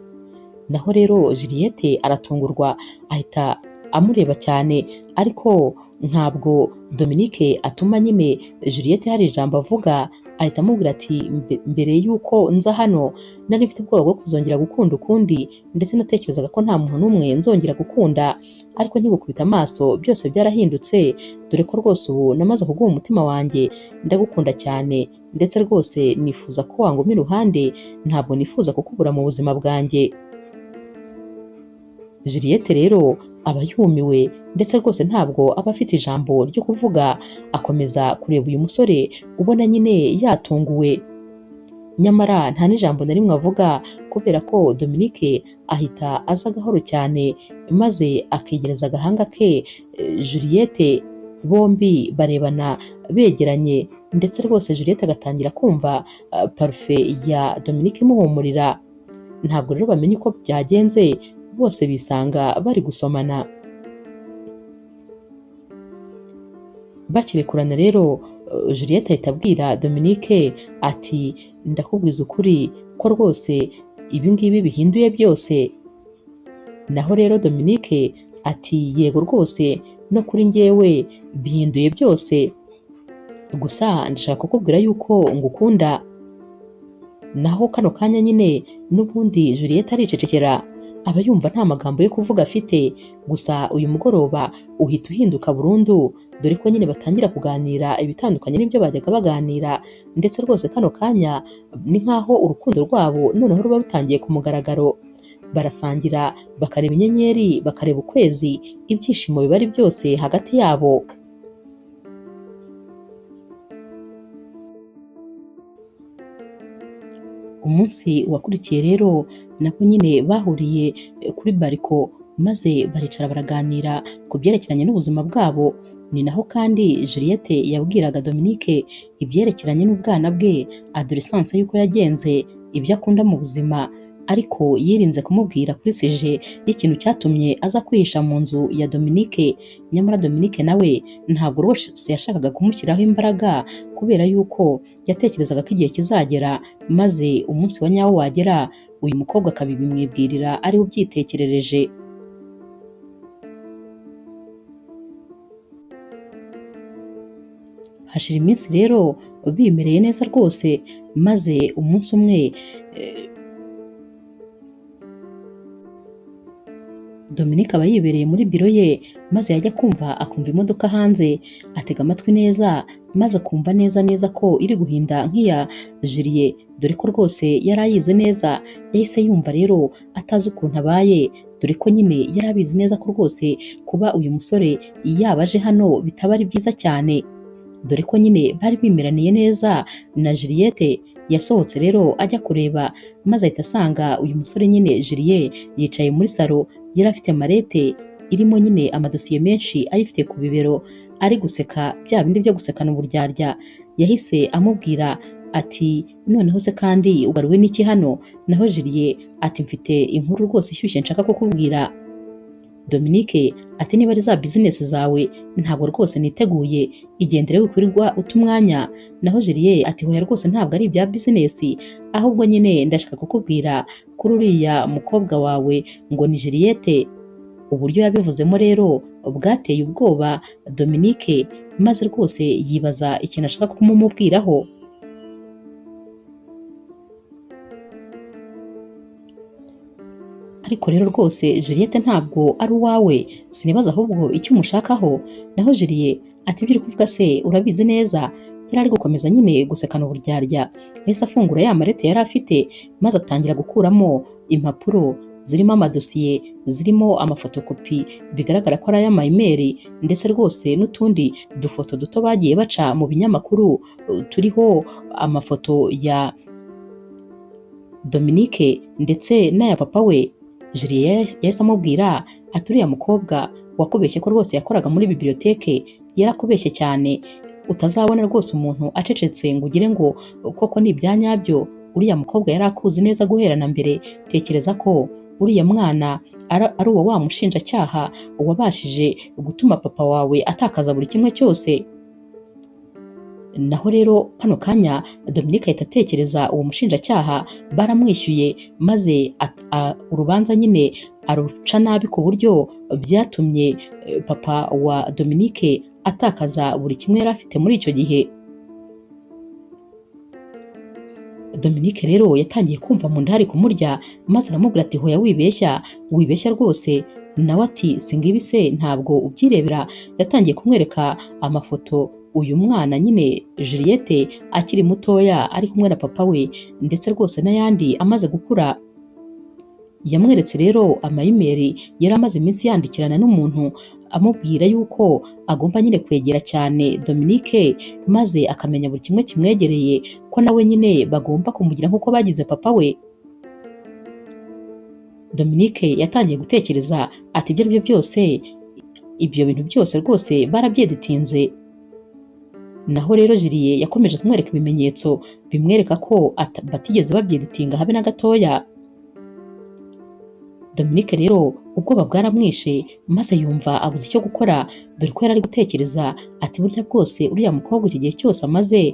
S1: Naho rero Juliette aratungurwa ahita amureba cyane, ariko ntabwo Dominique atuma nyine Juliette hari ijambo avuga, ahita amubwira ati mbere y'uko nza hano nari mfite ubwoba bwo kuzongera gukunda ukundi ndetse natekerezaga ko nta muntu n'umwe nzongera gukunda, ariko nkigukubita amaso byose byarahindutse, dore ko rwose ubu namaze kuguha umutima wanjye, ndagukunda cyane ndetse rwose nifuza ko wanguma iruhande, ntabwo nifuza kukubura mu buzima bwanjye. Juliette rero aba yumiwe ndetse rwose ntabwo aba afite ijambo ryo kuvuga, akomeza kureba uyu musore ubona nyine yatunguwe, nyamara nta n'ijambo na rimwe avuga kubera ko Dominique ahita aza gahoro cyane maze akegereza agahanga ke Juliette, bombi barebana begeranye ndetse rwose Juliette agatangira kumva parufe ya Dominique imuhumurira. Ntabwo rero bamenye uko byagenze, bose bisanga bari gusomana. Bakirekurana rero Juliette ahita abwira Dominique ati ndakubwiza ukuri ko rwose ibi ngibi bihinduye byose. Naho rero Dominique ati yego rwose no kuri njyewe bihinduye byose, gusa ndashaka kukubwira yuko ngukunda. Naho kano kanya nyine n'ubundi Juliette aricecekera, aba yumva nta magambo yo kuvuga afite, gusa uyu mugoroba uhita uhinduka burundu, dore ko nyine batangira kuganira ibitandukanye n'ibyo bajyaga baganira, ndetse rwose kano kanya ni nk'aho urukundo rwabo noneho ruba rutangiye ku mugaragaro. Barasangira, bakareba inyenyeri, bakareba ukwezi, ibyishimo biba ari byose hagati yabo. Umunsi wakurikiye rero nabwo nyine bahuriye kuri bariko maze baricara baraganira ku byerekeranye n'ubuzima bwabo. Ni naho kandi Juliette yabwiraga Dominique ibyerekeranye n'ubwana bwe, adolescence y'uko yagenze, ibyo akunda mu buzima, ariko yirinze kumubwira kuri sije y'ikintu cyatumye aza kwihisha mu nzu ya Dominique. Nyamara Dominique nawe ntabwo rwose yashakaga kumushyiraho imbaraga kubera yuko yatekerezaga ko igihe kizagera maze umunsi wa nyawo wagera uyu mukobwa akabibimwibwirira ari we ubyitekerereje. Hashira iminsi rero bimereye neza rwose, maze umunsi umwe Dominique aba yibereye muri biro ye, maze yajya kumva akumva imodoka hanze, atega amatwi neza maze akumva neza ko iri guhinda nk'iya Juliet, dore ko rwose yari ayizi neza. Yahise yumva rero atazi ukuntu abaye, dore ko nyine yari abizi neza ko rwose kuba uyu musore yaba aje hano bitaba ari byiza cyane, dore ko nyine bari bimeraniye neza na Juliette. Yasohotse rero ajya kureba, maze ahita asanga uyu musore nyine Juliet yicaye muri salo, yari afite marete irimo nyine amadosiye menshi ayifite ku bibero, ari guseka bya bindi byo gusekana uburyarya. Yahise amubwira ati noneho se kandi ugaruwe n'iki hano? Naho Juliet ati mfite inkuru rwose ishyushye nshaka kukubwira. Dominique ati niba ari za business zawe ntabwo rwose niteguye, igendere wikwirirwa uta umwanya. Naho Juliet ati hoya rwose ntabwo ari ibya business, ahubwo nyine ndashaka kukubwira kuri uriya mukobwa wawe ngo ni Juliette. Uburyo yabivuzemo rero bwateye ubwoba Dominique, maze rwose yibaza ikintu ashaka kumumubwiraho. Ariko rero rwose Juliette ntabwo ari uwawe, sinibaza ahubwo icyo umushakaho. Naho Juliet ati ibyo uri kuvuga se urabizi neza? Yari ari gukomeza nyine gusekana uburyarya. Yahise afungura ya marete yari afite, maze atangira gukuramo impapuro zirimo amadosiye, zirimo amafotokopi bigaragara ko ari ay'amayimeri, ndetse rwose n'utundi dufoto duto bagiye baca mu binyamakuru turiho amafoto ya Dominique ndetse n'aya papa we. Juliet yahise amubwira ati uriya mukobwa wakubeshye ko rwose yakoraga muri biblioteke, yarakubeshye cyane, utazabona rwose umuntu acecetse ngo ugire ngo koko ni ibya nyabyo. Uriya mukobwa yari akuzi neza guhera na mbere. Tekereza ko uriya mwana ari uwo wa mushinjacyaha wabashije gutuma papa wawe atakaza buri kimwe cyose. Naho rero kano kanya Dominique ahita atekereza uwo mushinjacyaha baramwishyuye, maze urubanza nyine aruca nabi ku buryo byatumye papa wa Dominique atakaza buri kimwe yari afite muri icyo gihe. Dominique rero yatangiye kumva mu nda hari kumurya maze aramubwira ati hoya wibeshya rwose. Nawe ati singibi se ntabwo ubyirebera. Yatangiye kumwereka amafoto uyu mwana nyine Juliette akiri mutoya ari kumwe na papa we ndetse rwose n'ayandi amaze gukura. Yamweretse rero amayimeri yari amaze iminsi yandikirana n'umuntu amubwira yuko agomba nyine kwegera cyane Dominique maze akamenya buri kimwe kimwegereye ko nawe nyine bagomba kumugira nk'uko bagize papa we. Dominique yatangiye gutekereza ati ibyo aribyo byose ibyo bintu byose rwose barabyeditinze. Naho rero Julie yakomeje kumwereka ibimenyetso bimwereka ko batigeze babyeditinga habe na gatoya. Dominique rero ubwoba bwaramwishe maze yumva abuze icyo gukora dore ko yari ari gutekereza ati burya bwose uriya mukobwa iki gihe cyose amaze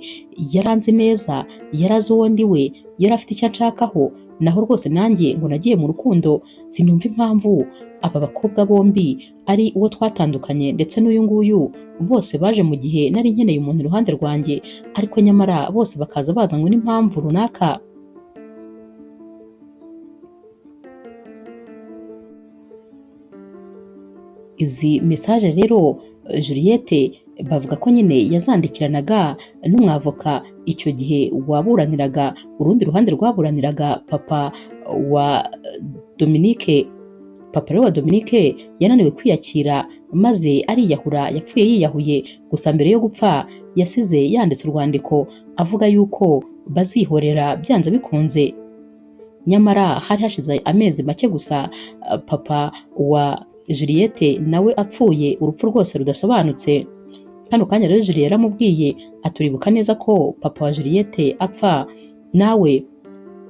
S1: yaranzi neza, yarazi uwo ndi we, yari afite icyo anshakaho, naho rwose nanjye ngo nagiye mu rukundo sinumva impamvu aba bakobwa bombi ari uwo twatandukanye ndetse n'uyu nguyu bose baje mu gihe nari nkeneye umuntu iruhande rwanjye, ariko nyamara bose bakaza bazanywe n'impamvu runaka. Izi message rero Juliette bavuga ko nyine yazandikiranaga n'umwavoka icyo gihe waburaniraga urundi ruhande rwaburaniraga papa wa Dominique. Papa rero wa Dominique yananiwe kwiyakira maze ariyahura, yapfuye yiyahuye. Gusa mbere yo gupfa yasize yanditse urwandiko avuga yuko bazihorera byanze bikunze. Nyamara hari hashize amezi make gusa papa wa Juliette nawe apfuye urupfu rwose rudasobanutse. Kano kanya rero Juliette yaramubwiye aturibuka neza ko papa wa Juliette apfa nawe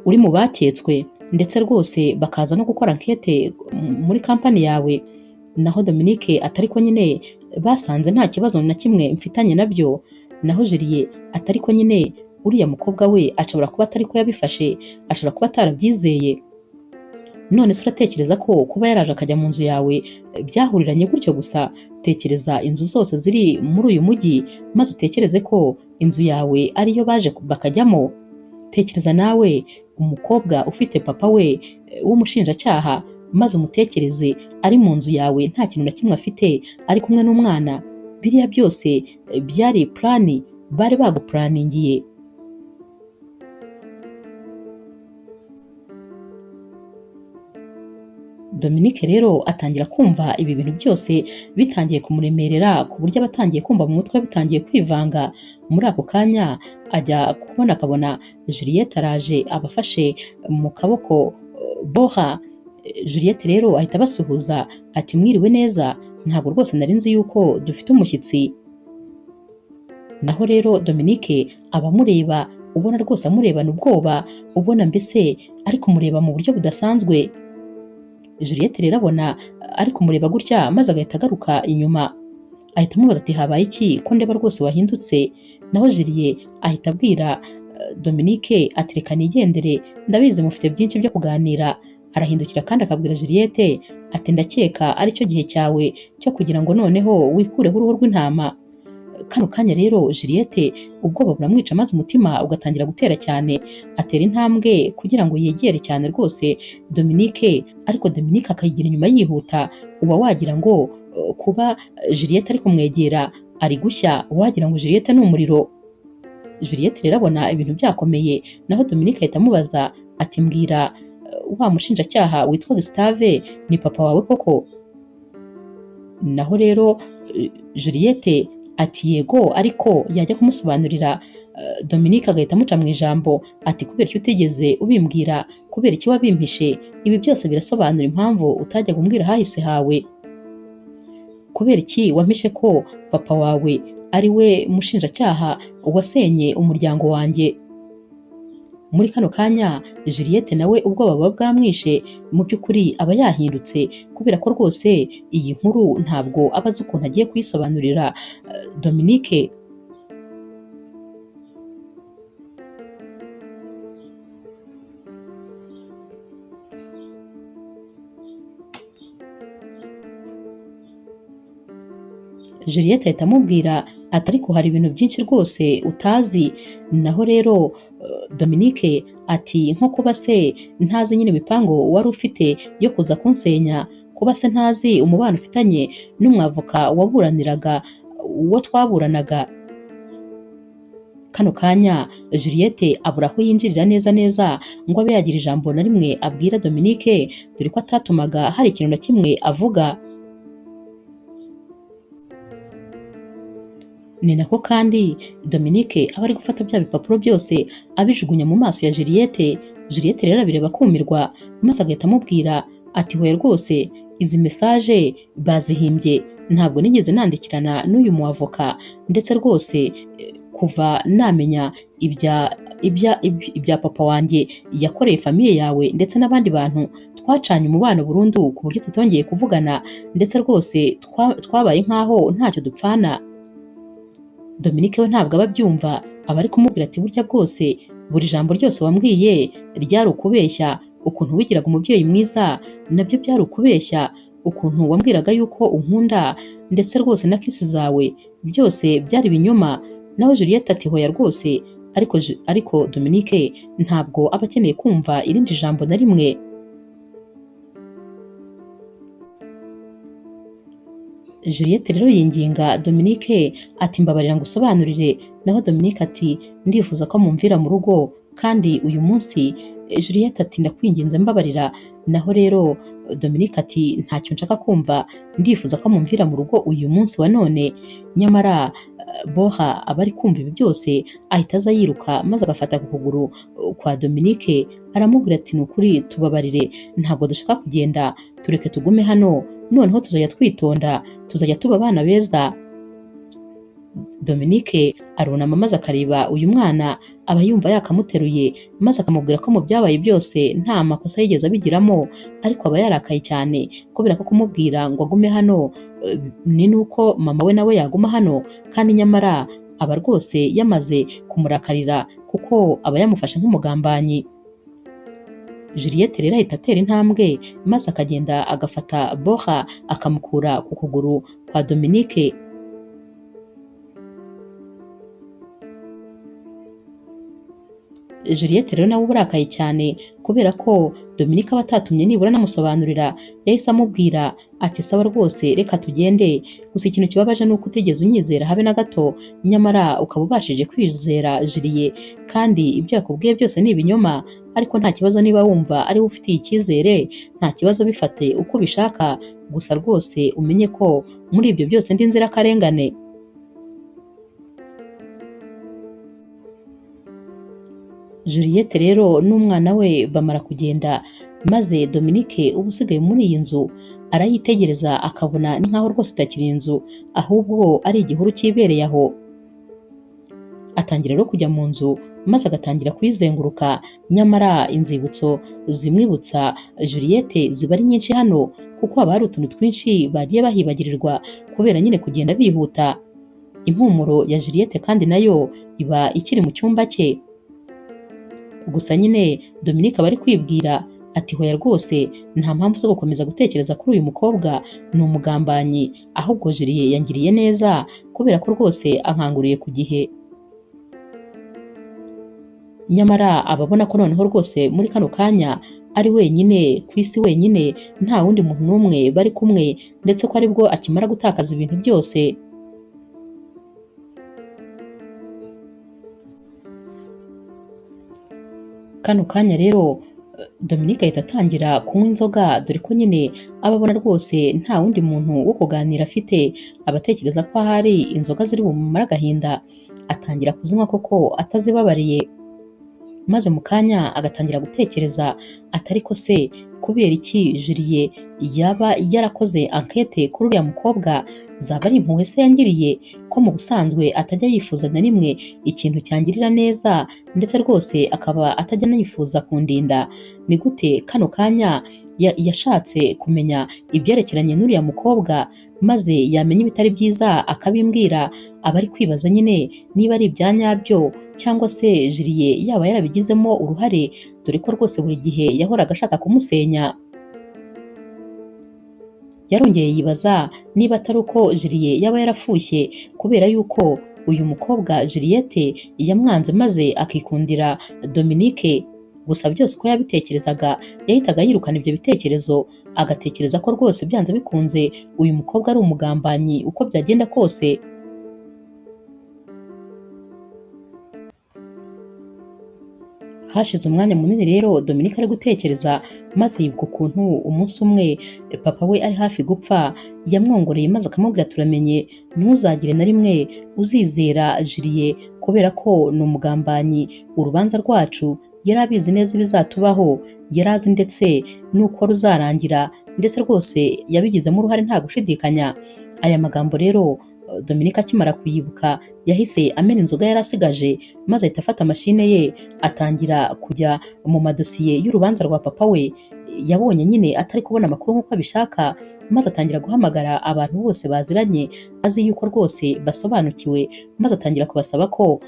S1: uri mu baketswe ndetse rwose bakaza no gukora enquête muri kampani yawe. Naho Dominique atari ko nyine basanze nta kibazo na kimwe mfitanye nabyo. Naho Juliette atari ko nyine uriya mukobwa we ashobora kuba atari ko yabifashe, ashobora kuba atarabyizeye. None se uratekereza ko kuba yaraje akajya mu nzu yawe byahuriranye gutyo gusa? Tekereza inzu zose ziri muri uyu mujyi maze utekereze ko inzu yawe ariyo baje bakajyamo. Tekereza nawe umukobwa ufite papa we w'umushinjacyaha maze umutekereze ari mu nzu yawe nta kintu na kimwe afite ari kumwe n'umwana. Biriya byose byari plani bari bagupuraningiye. Dominique rero atangira kumva ibi bintu byose bitangiye kumuremerera ku buryo abatangiye kumva mu mutwe bitangiye kwivanga. Muri ako kanya ajya kubona akabona Juliette araje abafashe mu kaboko boha. Juliette rero ahita abasuhuza ati mwiriwe neza, ntabwo rwose nari nzi yuko dufite umushyitsi. Naho rero Dominique abamureba ubona rwose amurebana ubwoba, ubona mbese ari kumureba mu buryo budasanzwe. Juliette rero abona ari kumureba gutya maze agahita agaruka inyuma ahita amubaza ati habaye iki ko ndeba rwose wahindutse? Naho Juliette ahita abwira Dominique ati reka nigendere ndabizi mufite byinshi byo kuganira. Arahindukira kandi akabwira Juliette ati ndakeka ari cyo gihe cyawe cyo kugira ngo noneho wikureho uruhu rw'intama. Kano kanya rero Juliette ubwoba buramwica maze umutima ugatangira gutera cyane, atera intambwe kugira ngo yegere cyane rwose Dominique, ariko Dominique akayigira inyuma yihuta. Uba wagira ngo kuba Juliette ari kumwegera ari gushya, wagira ngo Juliette ni umuriro. Juliette rero abona ibintu byakomeye, naho Dominique ahita amubaza ati mbwira wa mushinjacyaha witwa Gustave ni papa wawe koko? Naho rero Juliette ati yego, ariko yajya kumusobanurira Dominique agahita amuca mu ijambo ati kubera icyo utigeze ubimbwira, kubera iki wabimpishe? Ibi byose birasobanura impamvu utajya kumbwira hahise hawe. Kubera iki wampishe ko papa wawe ari we mushinjacyaha wasenye umuryango wanjye? Muri kano kanya Juliette nawe ubwoba buba bwamwishe, mu by'ukuri aba yahindutse kubera ko rwose iyi nkuru ntabwo aba azi ukuntu agiye kuyisobanurira Dominique. Juliette ahita amubwira ati ariko hari ibintu byinshi rwose utazi. Naho rero Dominique ati nko kuba se ntazi nyine imipango wari ufite yo kuza kunsenya, kuba se ntazi umubano ufitanye n'umwavoka waburaniraga uwo twaburanaga. Kano kanya Juliette abura aho yinjirira neza neza ngo abe yagira ijambo na rimwe abwira Dominique, dore ko atatumaga hari ikintu na kimwe avuga. Ni nako kandi Dominique aba ari gufata bya bipapuro byose abijugunya mu maso ya Juliette. Juliette rero abireba akumirwa, maze agahita amubwira ati hoya rwose izi message bazihimbye, ntabwo nigeze nandikirana n'uyu mu avoka, ndetse rwose kuva namenya ibya papa wanjye yakoreye famiye yawe ndetse n'abandi bantu, twacanye umubano burundu ku buryo tutongeye kuvugana, ndetse rwose twabaye nk'aho ntacyo dupfana. Dominique we ntabwo aba abyumva, aba ari kumubwira ati burya bwose buri jambo ryose wambwiye ryari ukubeshya, ukuntu wigiraga umubyeyi mwiza nabyo byari ukubeshya, ukuntu wambwiraga yuko unkunda ndetse rwose na kisi zawe byose byari ibinyoma. Naho Juliette ati hoya rwose, ariko Dominique ntabwo aba akeneye kumva irindi jambo na rimwe. Juliette rero yinginga Dominique ati mbabarira ngo usobanurire, naho Dominique ati ndifuza ko mumvira mu rugo kandi uyu munsi. Juliette ati ndakwinginze mbabarira, naho rero Dominique ati ntacyo nshaka kumva, ndifuza ko mumvira mu rugo uyu munsi wa none. Nyamara Boha aba ari kumva ibi byose ahita aza yiruka, maze agafata ku kuguru kwa Dominique aramubwira ati ni ukuri tubabarire, ntabwo dushaka kugenda, tureke tugume hano, noneho tuzajya twitonda, tuzajya tuba abana beza. Dominique arunama maze akareba uyu mwana, aba yumva yakamuteruye, maze akamubwira ko mu byabaye byose nta makosa yigeze abigiramo, ariko aba yarakaye cyane kubera ko kumubwira ngo agume hano ni nuko mama we nawe yaguma hano, kandi nyamara aba rwose yamaze kumurakarira kuko aba yamufashe nk'umugambanyi. Juliette rero ahita atera intambwe, maze akagenda agafata Boha akamukura ku kuguru kwa Dominique. Juliette rero nawe uburakaye cyane kubera ko Dominique aba atatumye nibura anamusobanurira, yahise amubwira ati sawa rwose reka tugende, gusa ikintu kibabaje ni uko utigeze unyizera habe na gato, nyamara ukaba ubashije kwizera Julie, kandi ibyo yakubwiye byose ni ibinyoma. Ariko nta kibazo niba wumva ari we ufitiye icyizere, nta kibazo bifate uko ubishaka, gusa rwose umenye ko muri ibyo byose ndi inzirakarengane. Juliette rero n'umwana we bamara kugenda, maze Dominique uba usigaye muri iyi nzu arayitegereza akabona ni nkaho rwose itakiri inzu, ahubwo ari igihuru cyibereye aho. Atangira rero kujya mu nzu, maze agatangira kuyizenguruka, nyamara inzibutso zimwibutsa Juliette ziba ari nyinshi hano, kuko haba hari utuntu twinshi bagiye bahibagirirwa kubera nyine kugenda bihuta. Impumuro ya Juliette kandi nayo iba ikiri mu cyumba cye. Gusa nyine Dominique aba ari kwibwira ati hoya rwose nta mpamvu zo gukomeza gutekereza kuri uyu mukobwa, ni umugambanyi, ahubwo Julie yangiriye neza kubera ko rwose ankanguriye ku gihe. Nyamara ababona ko noneho rwose muri kano kanya ari wenyine ku isi, wenyine nta wundi muntu n'umwe bari kumwe, ndetse ko aribwo akimara gutakaza ibintu byose. Kano kanya rero Dominique ahita atangira kunywa inzoga, dore ko nyine ababona rwose nta wundi muntu wo kuganira afite, abatekereza ko ahari inzoga ziri bumumare agahinda, atangira kuzinywa koko atazibabariye. Maze mu kanya agatangira gutekereza atari ko se kubera iki Julie yaba yarakoze enquête kuri uriya mukobwa, zaba ari impuhwe se yangiriye, ko mu busanzwe atajya yifuza na rimwe ikintu cyangirira neza, ndetse rwose akaba atajya anifuza kundinda. Ni gute kano kanya yashatse kumenya ibyerekeranye n'uriya mukobwa, maze yamenya ibitari byiza akabimbwira? Aba ari kwibaza nyine niba ari ibya nyabyo cyangwa se Julie yaba yarabigizemo uruhare, dore ko rwose buri gihe yahoraga ashaka kumusenya. yarongeye yibaza niba atari uko Juliet yaba yarafushye kubera yuko uyu mukobwa Juliette yamwanze maze akikundira Dominique. Gusa byose uko yabitekerezaga yahitaga yirukana ibyo bitekerezo, agatekereza ko rwose byanze bikunze uyu mukobwa ari umugambanyi uko byagenda kose. Hashize umwanya munini rero Dominique ari gutekereza, maze yibuka ukuntu umunsi umwe papa we ari hafi gupfa yamwongoreye maze akamubwira turamenye ntuzagire na rimwe uzizera Juliet kubera ko ni umugambanyi, urubanza rwacu yari abizi neza ibizatubaho, yari azi ndetse n'uko ruzarangira, ndetse rwose yabigizemo uruhare nta gushidikanya. Aya magambo rero Dominique akimara kuyibuka yahise amena inzoga yari asigaje, maze ahita afata mashine ye atangira kujya mu madosiye y'urubanza rwa papa we. Yabonye nyine atari kubona amakuru nk'uko abishaka, maze atangira guhamagara abantu bose baziranye azi yuko rwose basobanukiwe, maze atangira kubasaba ko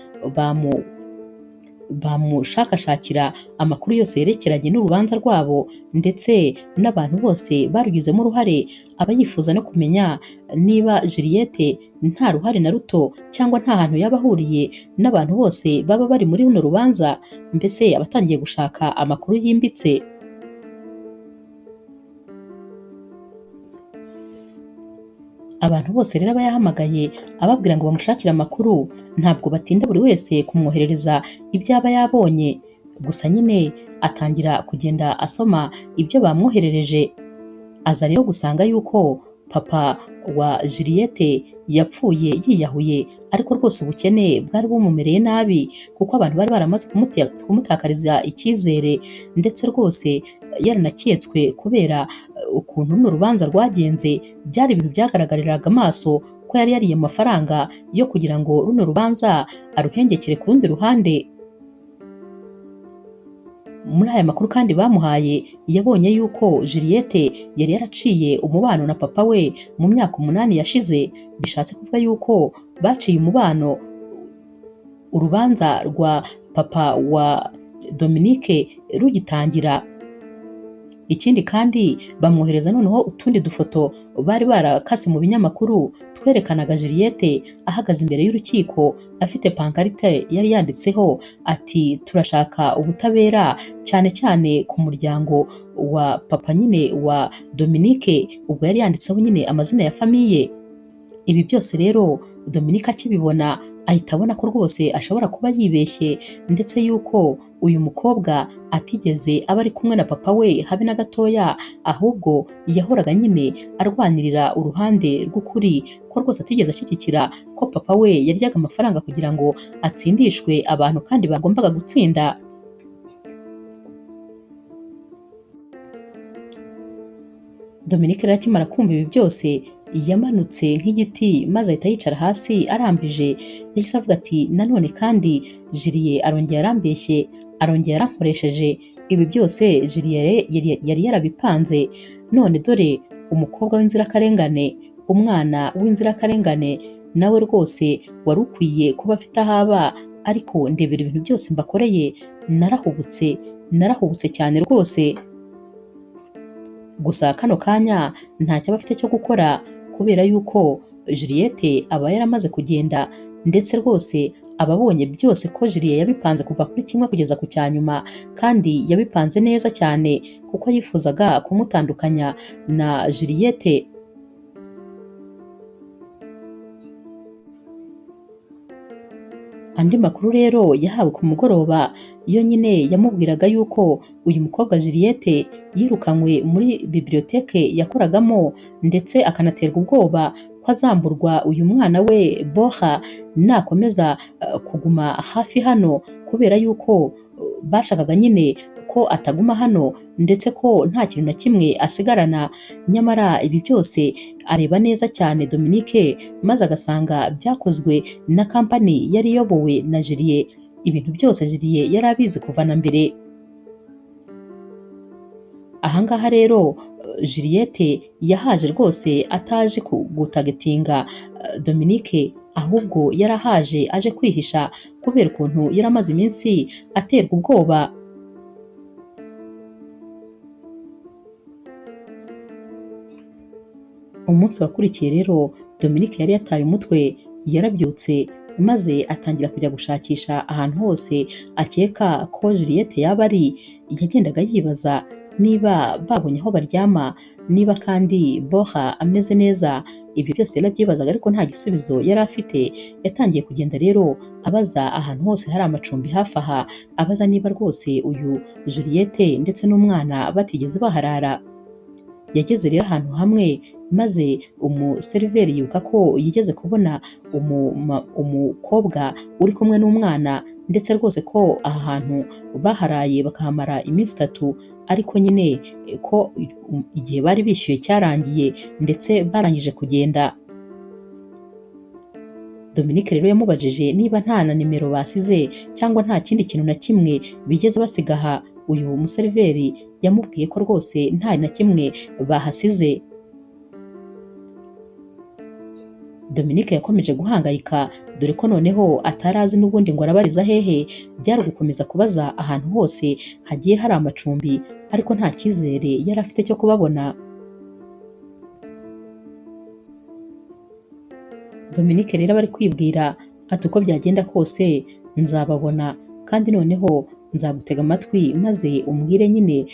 S1: bamushakashakira amakuru yose yerekeranye n'urubanza rwabo, ndetse n'abantu bose barugizemo uruhare. Aba yifuza no kumenya niba Juliette nta ruhare na ruto cyangwa nta hantu yaba ahuriye n'abantu bose baba bari muri runo rubanza, mbese aba atangiye gushaka amakuru yimbitse. Abantu bose rero aba yahamagaye ababwira ngo bamushakire amakuru, ntabwo batinda buri wese kumwoherereza ibyo aba yabonye, gusa nyine atangira kugenda asoma ibyo bamwoherereje. Aza rero gusanga yuko papa wa Juliette yapfuye yiyahuye, ariko rwose ubukene bwari bumumereye nabi kuko abantu bari baramaze kumutakariza icyizere, ndetse rwose yaranaketswe kubera ukuntu runo rubanza rwagenze. Byari ibintu byagaragariraga amaso ko yari yariye amafaranga yo kugira ngo runo rubanza aruhengekere ku rundi ruhande. Muri aya makuru kandi bamuhaye yabonye yuko Juliette yari yaraciye umubano na papa we mu myaka 8 yashize, bishatse kuvuga yuko baciye umubano urubanza rwa papa wa Dominique rugitangira. Ikindi kandi bamwohereza noneho utundi dufoto bari barakase mu binyamakuru twerekanaga Juliette ahagaze imbere y'urukiko afite pankarite yari yanditseho ati turashaka ubutabera, cyane cyane ku muryango wa papa nyine wa Dominique, ubwo yari yanditseho nyine amazina ya famiye. Ibi byose rero Dominique akibibona ahita abona ko rwose ashobora kuba yibeshye, ndetse yuko uyu mukobwa atigeze aba ari kumwe na papa we habe na gatoya, ahubwo yahoraga nyine arwanirira uruhande rw'ukuri, ko rwose atigeze ashyigikira ko papa we yaryaga amafaranga kugira ngo atsindishwe abantu kandi bagombaga gutsinda. Dominique rero akimara kumva ibi byose yamanutse nk'igiti maze ahita yicara hasi arambije. Yahise avuga ati nanone kandi Juliet arongeye arambeshye, arongeye arankoresheje. Ibi byose Juliet yari yarabipanze, none dore umukobwa w'inzirakarengane, umwana w'inzirakarengane, nawe rwose wari ukwiye kuba afite ahaba, ariko ndebera ibintu byose mbakoreye, narahubutse cyane rwose. Gusa kano kanya ntacyo aba afite cyo gukora kubera yuko Juliette aba yaramaze kugenda, ndetse rwose ababonye byose ko Juliet yabipanze kuva kuri kimwe kugeza ku cyanyuma, kandi yabipanze neza cyane kuko yifuzaga kumutandukanya na Juliette. Andi makuru rero yahawe ku mugoroba yo nyine yamubwiraga yuko uyu mukobwa Juliette yirukanywe muri biblioteke yakoragamo, ndetse akanaterwa ubwoba ko azamburwa uyu mwana we Boha nakomeza kuguma hafi hano, kubera yuko bashakaga nyine ko ataguma hano, ndetse ko nta kintu na kimwe asigarana. Nyamara ibi byose areba neza cyane Dominique, maze agasanga byakozwe na kampani yari iyobowe na Juliet. Ibintu byose Juliet yari abizi kuva na mbere. Ahangaha rero Juliette yahaje rwose ataje gutagetinga Dominique, ahubwo yarahaje aje kwihisha kubera ukuntu yari amaze iminsi aterwa ubwoba. Umunsi wakurikiye rero Dominique yari yataye umutwe, yarabyutse maze atangira kujya gushakisha ahantu hose akeka ko Juliette yaba ari. Yagendaga yibaza niba babonye aho baryama, niba kandi Bora ameze neza. Ibyo byose yarabyibazaga ariko nta gisubizo yari afite. Yatangiye kugenda rero abaza ahantu hose hari amacumbi hafi aha, abaza niba rwose uyu Juliette ndetse n'umwana batigeze baharara. Yageze rero ahantu hamwe maze umuseriveri yibuka ko yigeze kubona umukobwa uri kumwe n'umwana, ndetse rwose ko aha hantu baharaye bakahamara iminsi 3, ariko nyine ko igihe bari bishyuye cyarangiye ndetse barangije kugenda. Dominique rero yamubajije niba nta na nimero basize cyangwa nta kindi kintu na kimwe bigeze basiga aha. Uyu museriveri yamubwiye ko rwose nta na kimwe bahasize. Dominique yakomeje guhangayika dore ko noneho atari azi n'ubundi ngo arabariza hehe. Byari gukomeza kubaza ahantu hose hagiye hari amacumbi, ariko nta cyizere yari afite cyo kubabona. Dominique rero bari kwibwira ati uko byagenda kose nzababona, kandi noneho nzagutega amatwi maze umbwire nyine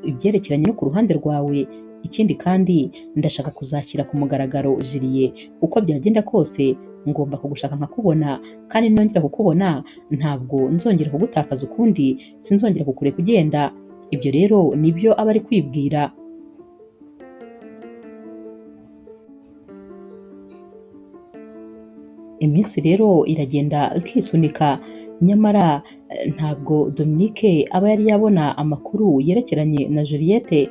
S1: ibyerekeranye no ku ruhande rwawe. Ikindi kandi ndashaka kuzashyira ku mugaragaro Julie, uko byagenda kose ngomba kugushaka nkakubona, kandi nongera kukubona ntabwo nzongera kugutakaza ukundi, sinzongera kukureka ugenda. Ibyo rero nibyo aba ari kwibwira. Iminsi rero iragenda ikisunika, nyamara ntabwo Dominique aba yari yabona amakuru yerekeranye na Juliette.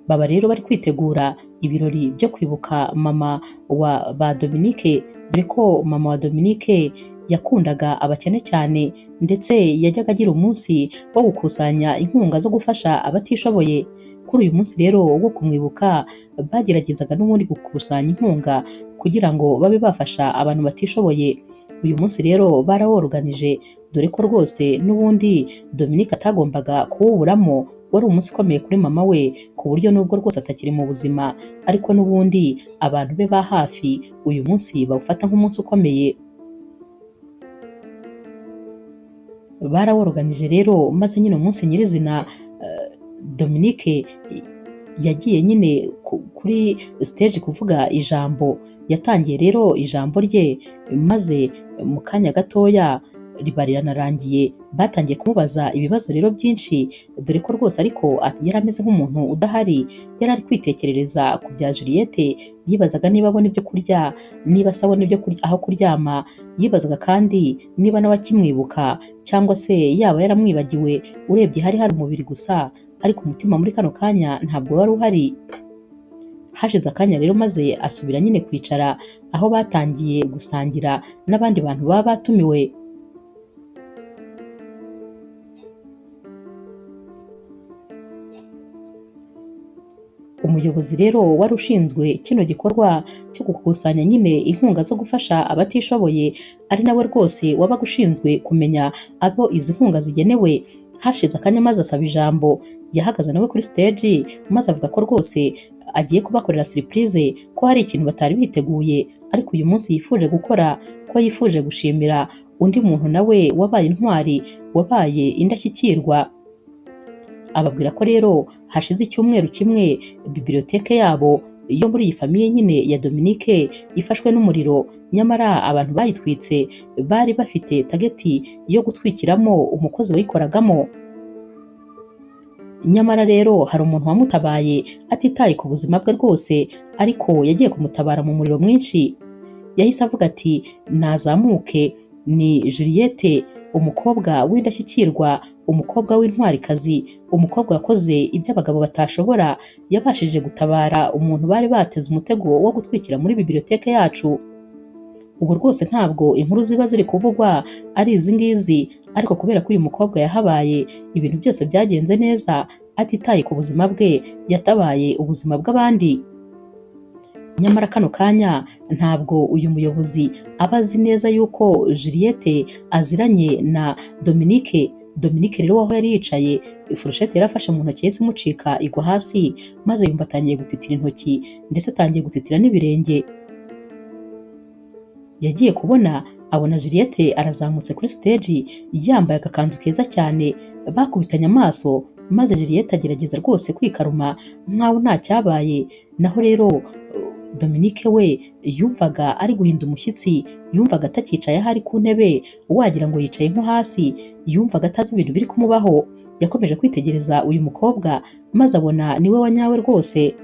S1: Baba rero bari kwitegura ibirori byo kwibuka mama wa ba Dominique, dore ko mama wa Dominique yakundaga abakene cyane, ndetse yajyaga agira umunsi wo gukusanya inkunga zo gufasha abatishoboye. Kuri uyu munsi rero wo kumwibuka bageragezaga n'ubundi gukusanya inkunga kugira ngo babe bafasha abantu batishoboye. Uyu munsi rero baraworuganije, dore ko rwose n'ubundi Dominique atagombaga kuwuburamo. Wari umunsi ukomeye kuri mama we, ku buryo nubwo rwose atakiri mu buzima, ariko n'ubundi abantu be ba hafi uyu munsi bawufata nk'umunsi ukomeye. Baraworuganije rero maze nyine umunsi nyirizina Dominique yagiye nyine kuri stage kuvuga ijambo. Yatangiye rero ijambo rye maze mu kanya gatoya riba riranarangiye. Batangiye kumubaza ibibazo rero byinshi, dore ko rwose ariko yari ameze nk'umuntu udahari. Yari ari kwitekerereza ku bya Juliette, yibazaga niba abona ibyo kurya, niba se abona ibyo kurya aho kuryama. Yibazaga kandi niba nawe akimwibuka cyangwa se yaba yaramwibagiwe. Urebye hari umubiri gusa, ariko umutima muri kano kanya ntabwo wari uhari. Hashize akanya rero maze asubira nyine kwicara aho batangiye gusangira n'abandi bantu baba batumiwe. Umuyobozi rero wari ushinzwe kino gikorwa cyo gukusanya nyine inkunga zo gufasha abatishoboye, ari nawe rwose wabaga ushinzwe kumenya abo izi nkunga zigenewe. Hashize akanya maze asaba ijambo, yahagaze nawe kuri stage maze avuga ko rwose agiye kubakorera surprise, ko hari ikintu batari biteguye, ariko uyu munsi yifuje gukora, ko yifuje gushimira undi muntu nawe wabaye intwari, wabaye indashyikirwa. Ababwira ko rero hashize icyumweru kimwe biblioteke yabo yo muri iyi famiye nyine ya Dominique ifashwe n'umuriro, nyamara abantu bayitwitse bari bafite tageti yo gutwikiramo umukozi wayikoragamo. Nyamara rero hari umuntu wamutabaye atitaye ku buzima bwe rwose, ariko yagiye kumutabara mu muriro mwinshi. Yahise avuga ati nazamuke, ni Juliette, umukobwa w'indashyikirwa, umukobwa w'intwarikazi, umukobwa wakoze ibyo abagabo batashobora. Yabashije gutabara umuntu bari bateze umutego wo gutwikira muri biblioteke yacu. Ubu rwose ntabwo inkuru ziba ziri kuvugwa ari izi ngizi, ariko kubera ko uyu mukobwa yahabaye, ibintu byose byagenze neza, atitaye ku buzima bwe, yatabaye ubuzima bw'abandi. Nyamara kano kanya ntabwo uyu muyobozi aba azi neza yuko Juliette aziranye na Dominique. Dominique rero aho yari yicaye ifurusheti yari afashe mu ntoki yahise imucika igwa hasi, maze yumva atangiye gutitira intoki ndetse atangiye gutitira n'ibirenge. Yagiye kubona abona Juliette arazamutse kuri stage yambaye agakanzu keza cyane, bakubitanye amaso maze Juliette agerageza rwose kwikaruma nkaho nta cyabaye. Naho rero Dominique we yumvaga ari guhinda umushyitsi, yumvaga atakicaye aho ari ku ntebe wagira ngo yicaye nko hasi, yumvaga atazi ibintu biri kumubaho. Yakomeje kwitegereza uyu mukobwa maze abona niwe wa nyawe rwose.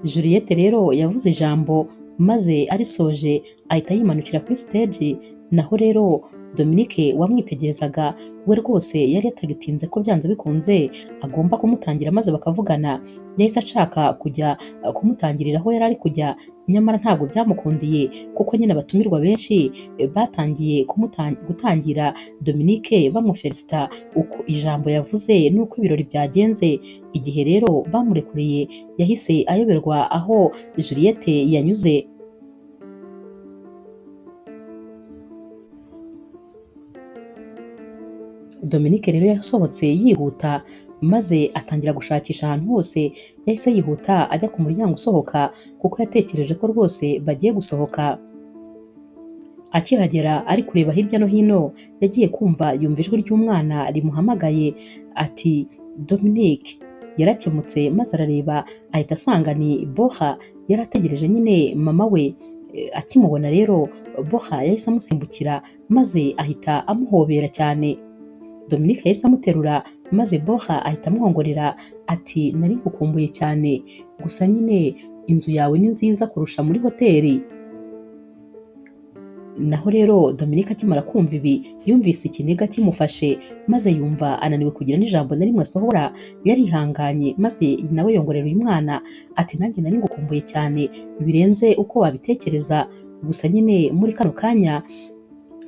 S1: Juliette rero yavuze ijambo maze arisoje ahita yimanukira kuri stage. Naho rero Dominique wamwitegerezaga we rwose yari yatagitinze ko byanze bikunze agomba kumutangira maze bakavugana. Yahise ashaka kujya kumutangirira aho yari ari kujya, nyamara ntabwo byamukundiye kuko nyine abatumirwa benshi batangiye gutangira Dominique bamufelicita uko ijambo yavuze n'uko ibirori byagenze. Igihe rero bamurekuriye yahise ayoberwa aho Juliette yanyuze. Dominique rero yasohotse yihuta maze atangira gushakisha ahantu hose. Yahise yihuta ajya ku muryango usohoka kuko yatekereje ko rwose bagiye gusohoka. Akihagera ari kureba hirya no hino yagiye kumva yumva ijwi ry'umwana rimuhamagaye ati Dominique. Yarakemutse maze arareba ahita asanga ni Boha. Yari ategereje nyine mama we. Akimubona rero Boha yahise amusimbukira maze ahita amuhobera cyane. Dominique yahise amuterura maze Boha ahita amwongorera ati nari ngukumbuye cyane, gusa nyine inzu yawe ni nziza kurusha muri hoteli. Naho rero Dominique akimara kumva ibi yumvise ikiniga kimufashe maze yumva ananiwe kugira n'ijambo na rimwe asohora. Yarihanganye maze nawe yongorera uyu mwana ati nanjye nari ngukumbuye cyane birenze uko wabitekereza, gusa nyine muri kano kanya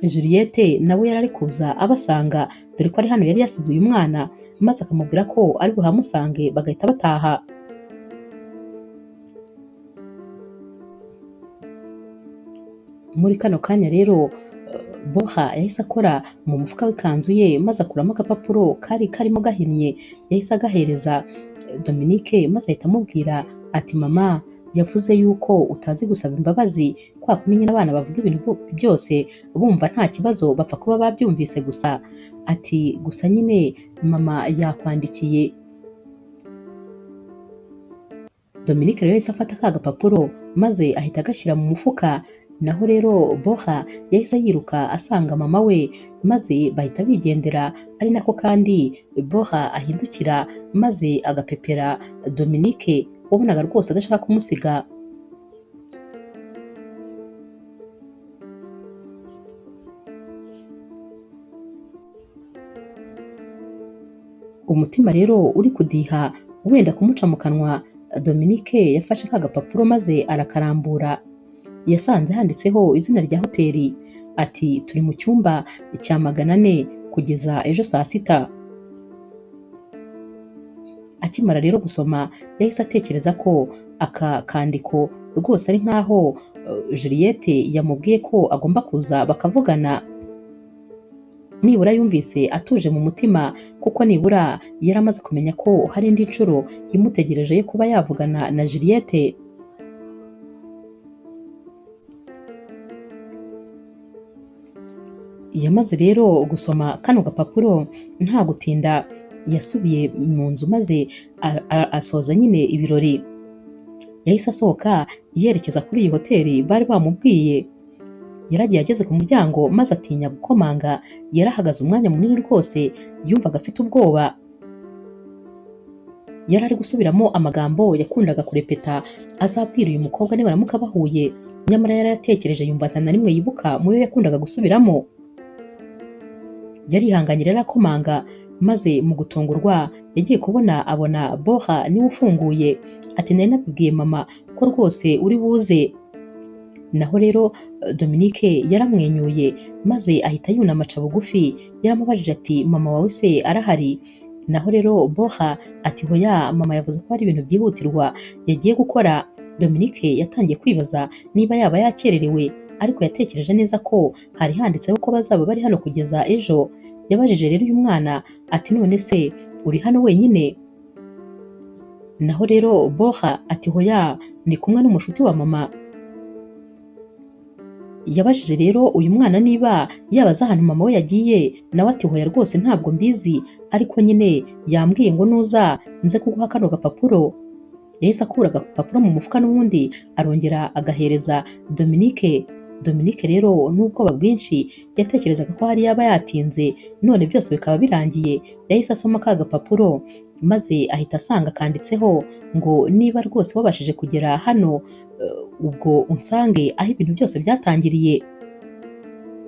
S1: Juliette nawe yari ari kuza abasanga dore ko ari hano yari yasize uyu mwana, maze akamubwira ko ari buhamusange bagahita bataha. Muri kano kanya rero Boha yahise akora mu mufuka w'ikanzu ye maze akuramo agapapuro kari karimo gahinnye. Yahise agahereza Dominique maze ahita amubwira ati mama yavuze yuko utazi gusaba imbabazi, kwa kundi nyine abana bavuga ibintu byose bumva nta kibazo bapfa kuba babyumvise gusa. Ati gusa nyine mama yakwandikiye. Dominique rero yahise afata ka gapapuro maze ahita agashyira mu mufuka. Naho rero Boha yahise yiruka asanga mama we maze bahita bigendera. Ari nako kandi Boha ahindukira maze agapepera Dominique wabonaga rwose adashaka kumusiga. Umutima rero uri kudiha wenda kumuca mu kanwa, Dominique yafashe ka gapapuro maze arakarambura. Yasanze handitseho izina rya hoteli ati turi mu cyumba cya 400 kugeza ejo saa 6. Akimara rero gusoma yahise atekereza ko aka kandiko rwose ari nkaho Juliette yamubwiye ko agomba kuza bakavugana. Nibura yumvise atuje mu mutima kuko nibura yari amaze kumenya ko hari indi nshuro imutegereje yo kuba yavugana na Juliette. Yamaze rero gusoma kano gapapuro nta gutinda yasubiye mu nzu maze asoza nyine ibirori. Yahise asohoka yerekeza kuri iyi hoteli bari bamubwiye. Yaragiye ageze ku muryango maze atinya gukomanga. Yarahagaze umwanya munini rwose yumvaga afite ubwoba. Yari ari gusubiramo amagambo yakundaga kurepeta azabwira uyu mukobwa nibaramuka bahuye, nyamara yari yatekereje yumva nta na rimwe yibuka mu yo yakundaga gusubiramo. Yarihanganye rero akomanga maze mu gutungurwa yagiye kubona abona Boha niwe ufunguye. Ati nari nabibwiye mama ko rwose uri buze. Naho rero Dominique yaramwenyuye maze ahita yunama aca bugufi. Yaramubajije ati mama wawe se arahari? Naho rero Boha ati hoya mama yavuze ko hari ibintu byihutirwa yagiye gukora. Dominique yatangiye kwibaza niba yaba yakererewe, ariko yatekereje neza ko hari handitseho ko bazaba bari hano kugeza ejo. Yabajije rero uyu mwana ati none se uri hano wenyine? Naho rero Bora ati hoya, ndi kumwe n'umushuti wa mama. Yabajije rero uyu mwana niba yabaza ahantu mama we yagiye, nawe ati hoya rwose ntabwo mbizi, ariko nyine yambwiye ngo nuza nze kuguha kano gapapuro. Yahise akura agapapuro mu mufuka n'ubundi arongera agahereza Dominique. Dominique rero n'ubwoba bwinshi yatekerezaga ko hari yaba yatinze, none byose bikaba birangiye. Yahise asoma ka gapapuro maze ahita asanga kanditseho ngo niba rwose wabashije kugera hano, ubwo unsange aho ibintu byose byatangiriye.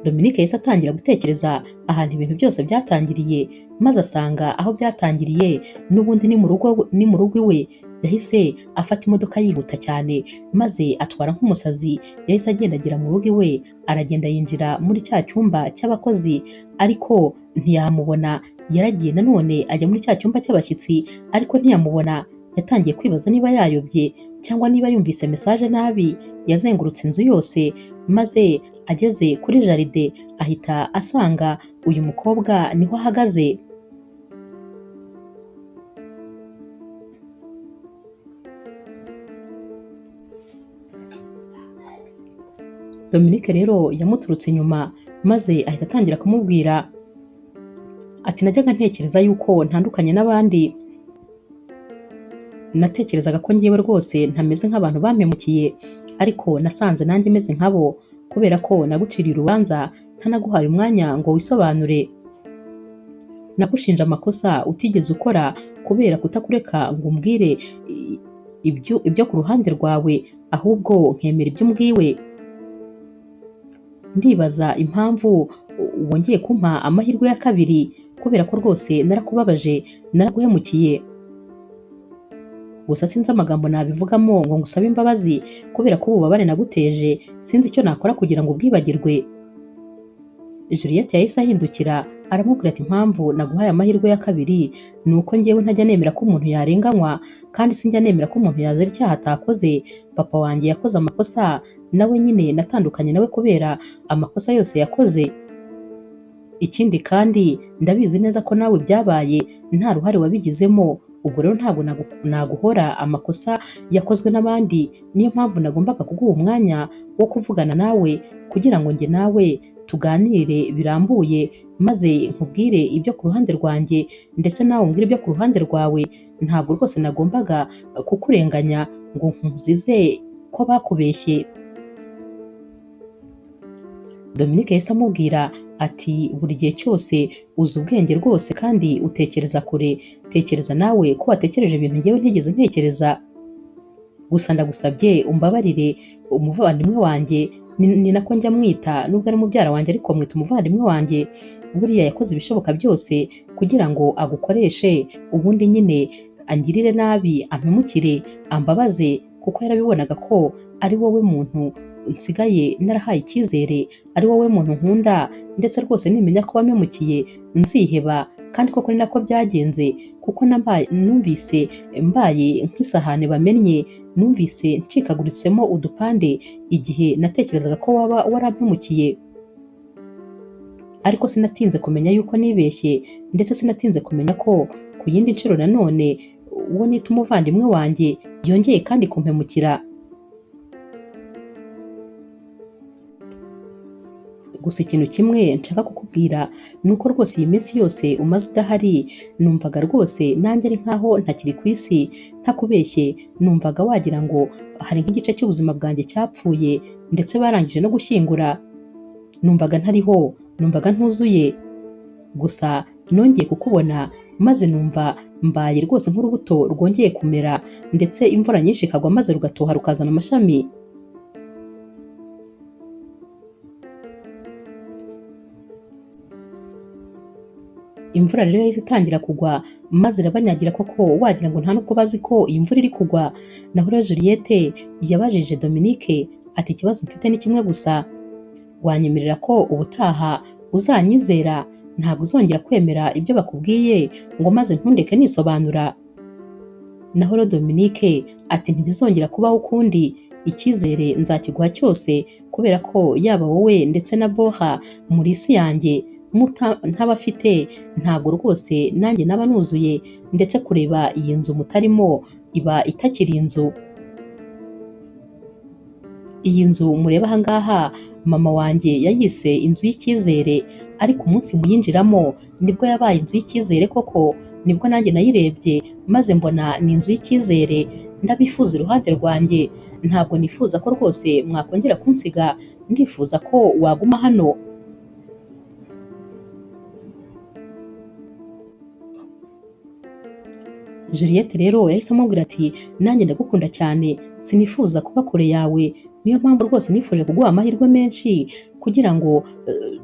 S1: Dominique yahise atangira gutekereza ahantu ibintu byose byatangiriye, maze asanga aho byatangiriye n'ubundi ni mu rugo iwe. Yahise afata imodoka yihuta cyane maze atwara nk'umusazi. Yahise agendagera mu rugo iwe, aragenda yinjira muri cya cyumba cy'abakozi, ariko ntiyamubona. Yaragiye nanone ajya muri cya cyumba cy'abashyitsi, ariko ntiyamubona. Yatangiye kwibaza niba yayobye cyangwa niba yumvise message nabi. Yazengurutse inzu yose maze ageze kuri jaride ahita asanga uyu mukobwa niho ahagaze. Dominique rero yamuturutse inyuma maze ahita atangira kumubwira ati najyaga ntekereza yuko ntandukanye n'abandi. Natekerezaga ko ngewe rwose ntameze nk'abantu bampemukiye, ariko nasanze nanjye meze nkabo kubera ko naguciriye urubanza ntanaguhaye umwanya ngo wisobanure. Nagushinja amakosa utigeze ukora kubera kutakureka ngo umbwire ibyo ku ruhande rwawe, ahubwo nkemera ibyo umbwiwe. Ndibaza impamvu wongeye kumpa amahirwe ya kabiri, kubera ko rwose narakubabaje, naraguhemukiye. Gusa sinzi amagambo nabivugamo ngo ngusabe imbabazi kubera ko ububabare naguteje sinzi icyo nakora kugira ngo ubwibagirwe. Juliette yahise ahindukira aramubwira ati impamvu naguhaye amahirwe ya kabiri ni uko ngewe ntajya nemera ko umuntu yarenganywa, kandi sinjya nemera ko umuntu yazira icyaha atakoze. Papa wanjye yakoze amakosa, nawe nyine natandukanye nawe kubera amakosa yose yakoze. Ikindi kandi ndabizi neza ko nawe byabaye nta ruhare wabigizemo, ubwo rero ntabwo naguhora amakosa yakozwe n'abandi. Niyo mpamvu nagombaga kuguha umwanya wo kuvugana nawe kugira ngo njye nawe tuganire birambuye, maze nkubwire ibyo ku ruhande rwanjye ndetse nawe umbwire ibyo ku ruhande rwawe. Ntabwo rwose nagombaga kukurenganya ngo nkuzize ko bakubeshye. Dominique yahise amubwira ati buri gihe cyose uzi ubwenge rwose kandi utekereza kure. Tekereza nawe ko watekereje ibintu ngewe ntigeze ntekereza. Gusa ndagusabye umbabarire umuvandimwe wanjye, ni nako njya mwita nubwo ari mubyara wanjye ariko mwita umuvandimwe wanjye. Buriya yakoze ibishoboka byose kugira ngo agukoreshe, ubundi nyine angirire nabi, ampemukire, ambabaze, kuko yarabibonaga ko ari wowe muntu nsigaye narahaye icyizere, ari wowe muntu nkunda, ndetse rwose nimenya ko wampemukiye nziheba. Kandi koko ni nako byagenze, kuko numvise mbaye nk'isahane bamennye, numvise ncikaguritsemo udupande igihe natekerezaga ko waba warampemukiye. Ariko sinatinze kumenya yuko nibeshye, ndetse sinatinze kumenya ko ku yindi nshuro nanone uwo nita umuvandimwe wanjye yongeye kandi kumpemukira. Gusa ikintu kimwe nshaka kukubwira ni uko rwose iyi minsi yose umaze udahari, numvaga rwose nanjye ari nkaho ntakiri ku isi. Ntakubeshye, numvaga wagira ngo hari nk'igice cy'ubuzima bwanjye cyapfuye, ndetse barangije no gushyingura. Numvaga ntariho, numvaga ntuzuye. Gusa nongeye kukubona maze numva mbaye rwose nk'urubuto rwongeye kumera, ndetse imvura nyinshi ikagwa maze rugatoha rukazana amashami. Imvura rero yahise itangira kugwa maze irabanyagira koko wagira ngo nta nubwo bazi ko iyi mvura iri kugwa. Naho rero Juliette yabajije Dominique ati ikibazo mfite ni kimwe gusa, wanyemerera ko ubutaha uzanyizera, ntabwo uzongera kwemera ibyo bakubwiye ngo maze ntundeke nisobanura. Naho rero Dominique ati ntibizongera kubaho ukundi, icyizere nzakiguha cyose kubera ko yaba wowe ndetse na Bora muri isi yanjye ntabafite ntabwo rwose nanjye naba nuzuye, ndetse kureba iyi nzu mutarimo iba itakiri inzu. Iyi nzu mureba aha ngaha mama wanjye yayise inzu y'icyizere, ariko umunsi muyinjiramo nibwo yabaye inzu y'icyizere koko, nibwo nanjye nayirebye maze mbona ni inzu y'icyizere. Ndabifuza iruhande rwanjye, ntabwo nifuza ko rwose mwakongera kunsiga, ndifuza ko waguma hano. Juliette rero yahise amubwira ati nanjye ndagukunda cyane, sinifuza kuba kure yawe, niyo mpamvu rwose nifuje kuguha amahirwe menshi kugira ngo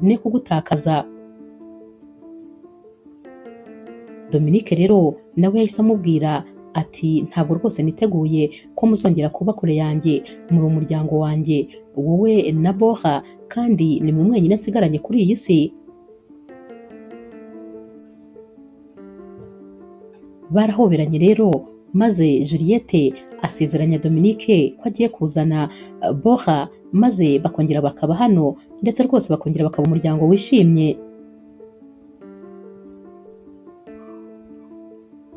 S1: ne kugutakaza. Dominique rero nawe yahise amubwira ati ntabwo rwose niteguye ko muzongera kuba kure yanjye, muri umuryango wanjye, wowe na Bora, kandi ni mwe mwenyine nsigaranye kuri iyi si. Barahoberanye rero, maze Juliette asezeranya Dominique ko agiye kuzana Bora, maze bakongera bakaba hano, ndetse rwose bakongera bakaba umuryango wishimye.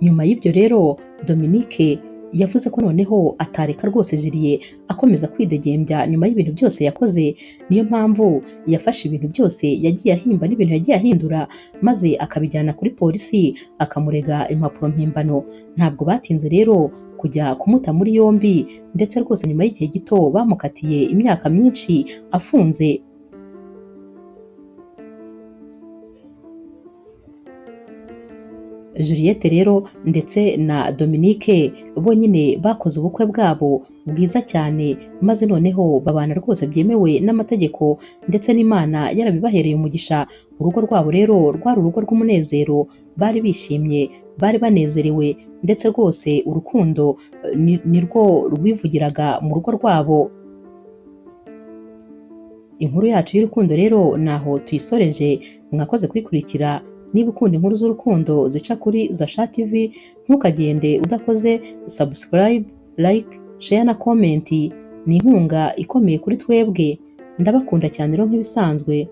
S1: Nyuma y'ibyo rero Dominique yavuze ko noneho atareka rwose Julie akomeza kwidegembya nyuma y'ibintu byose yakoze, niyo mpamvu yafashe ibintu byose yagiye ahimba n'ibintu yagiye ahindura, maze akabijyana kuri polisi akamurega impapuro mpimbano. Ntabwo batinze rero kujya kumuta muri yombi, ndetse rwose nyuma y'igihe gito bamukatiye imyaka myinshi afunze. Juliette rero ndetse na Dominique bo nyine bakoze ubukwe bwabo bwiza cyane, maze noneho babana rwose byemewe n'amategeko, ndetse n'Imana yarabibahereye umugisha. Urugo rwabo rero rwari urugo rw'umunezero, bari bishimye, bari banezerewe, ndetse rwose urukundo nirwo rwivugiraga mu rugo rwabo. Inkuru yacu y'urukundo rero naho tuyisoreje. Mwakoze kuyikurikira. Niba ukunda inkuru z'urukundo zica kuri Zasha TV, ntukagende udakoze subscribe, like, share na comment. Ni inkunga ikomeye kuri twebwe. Ndabakunda cyane rero nk'ibisanzwe.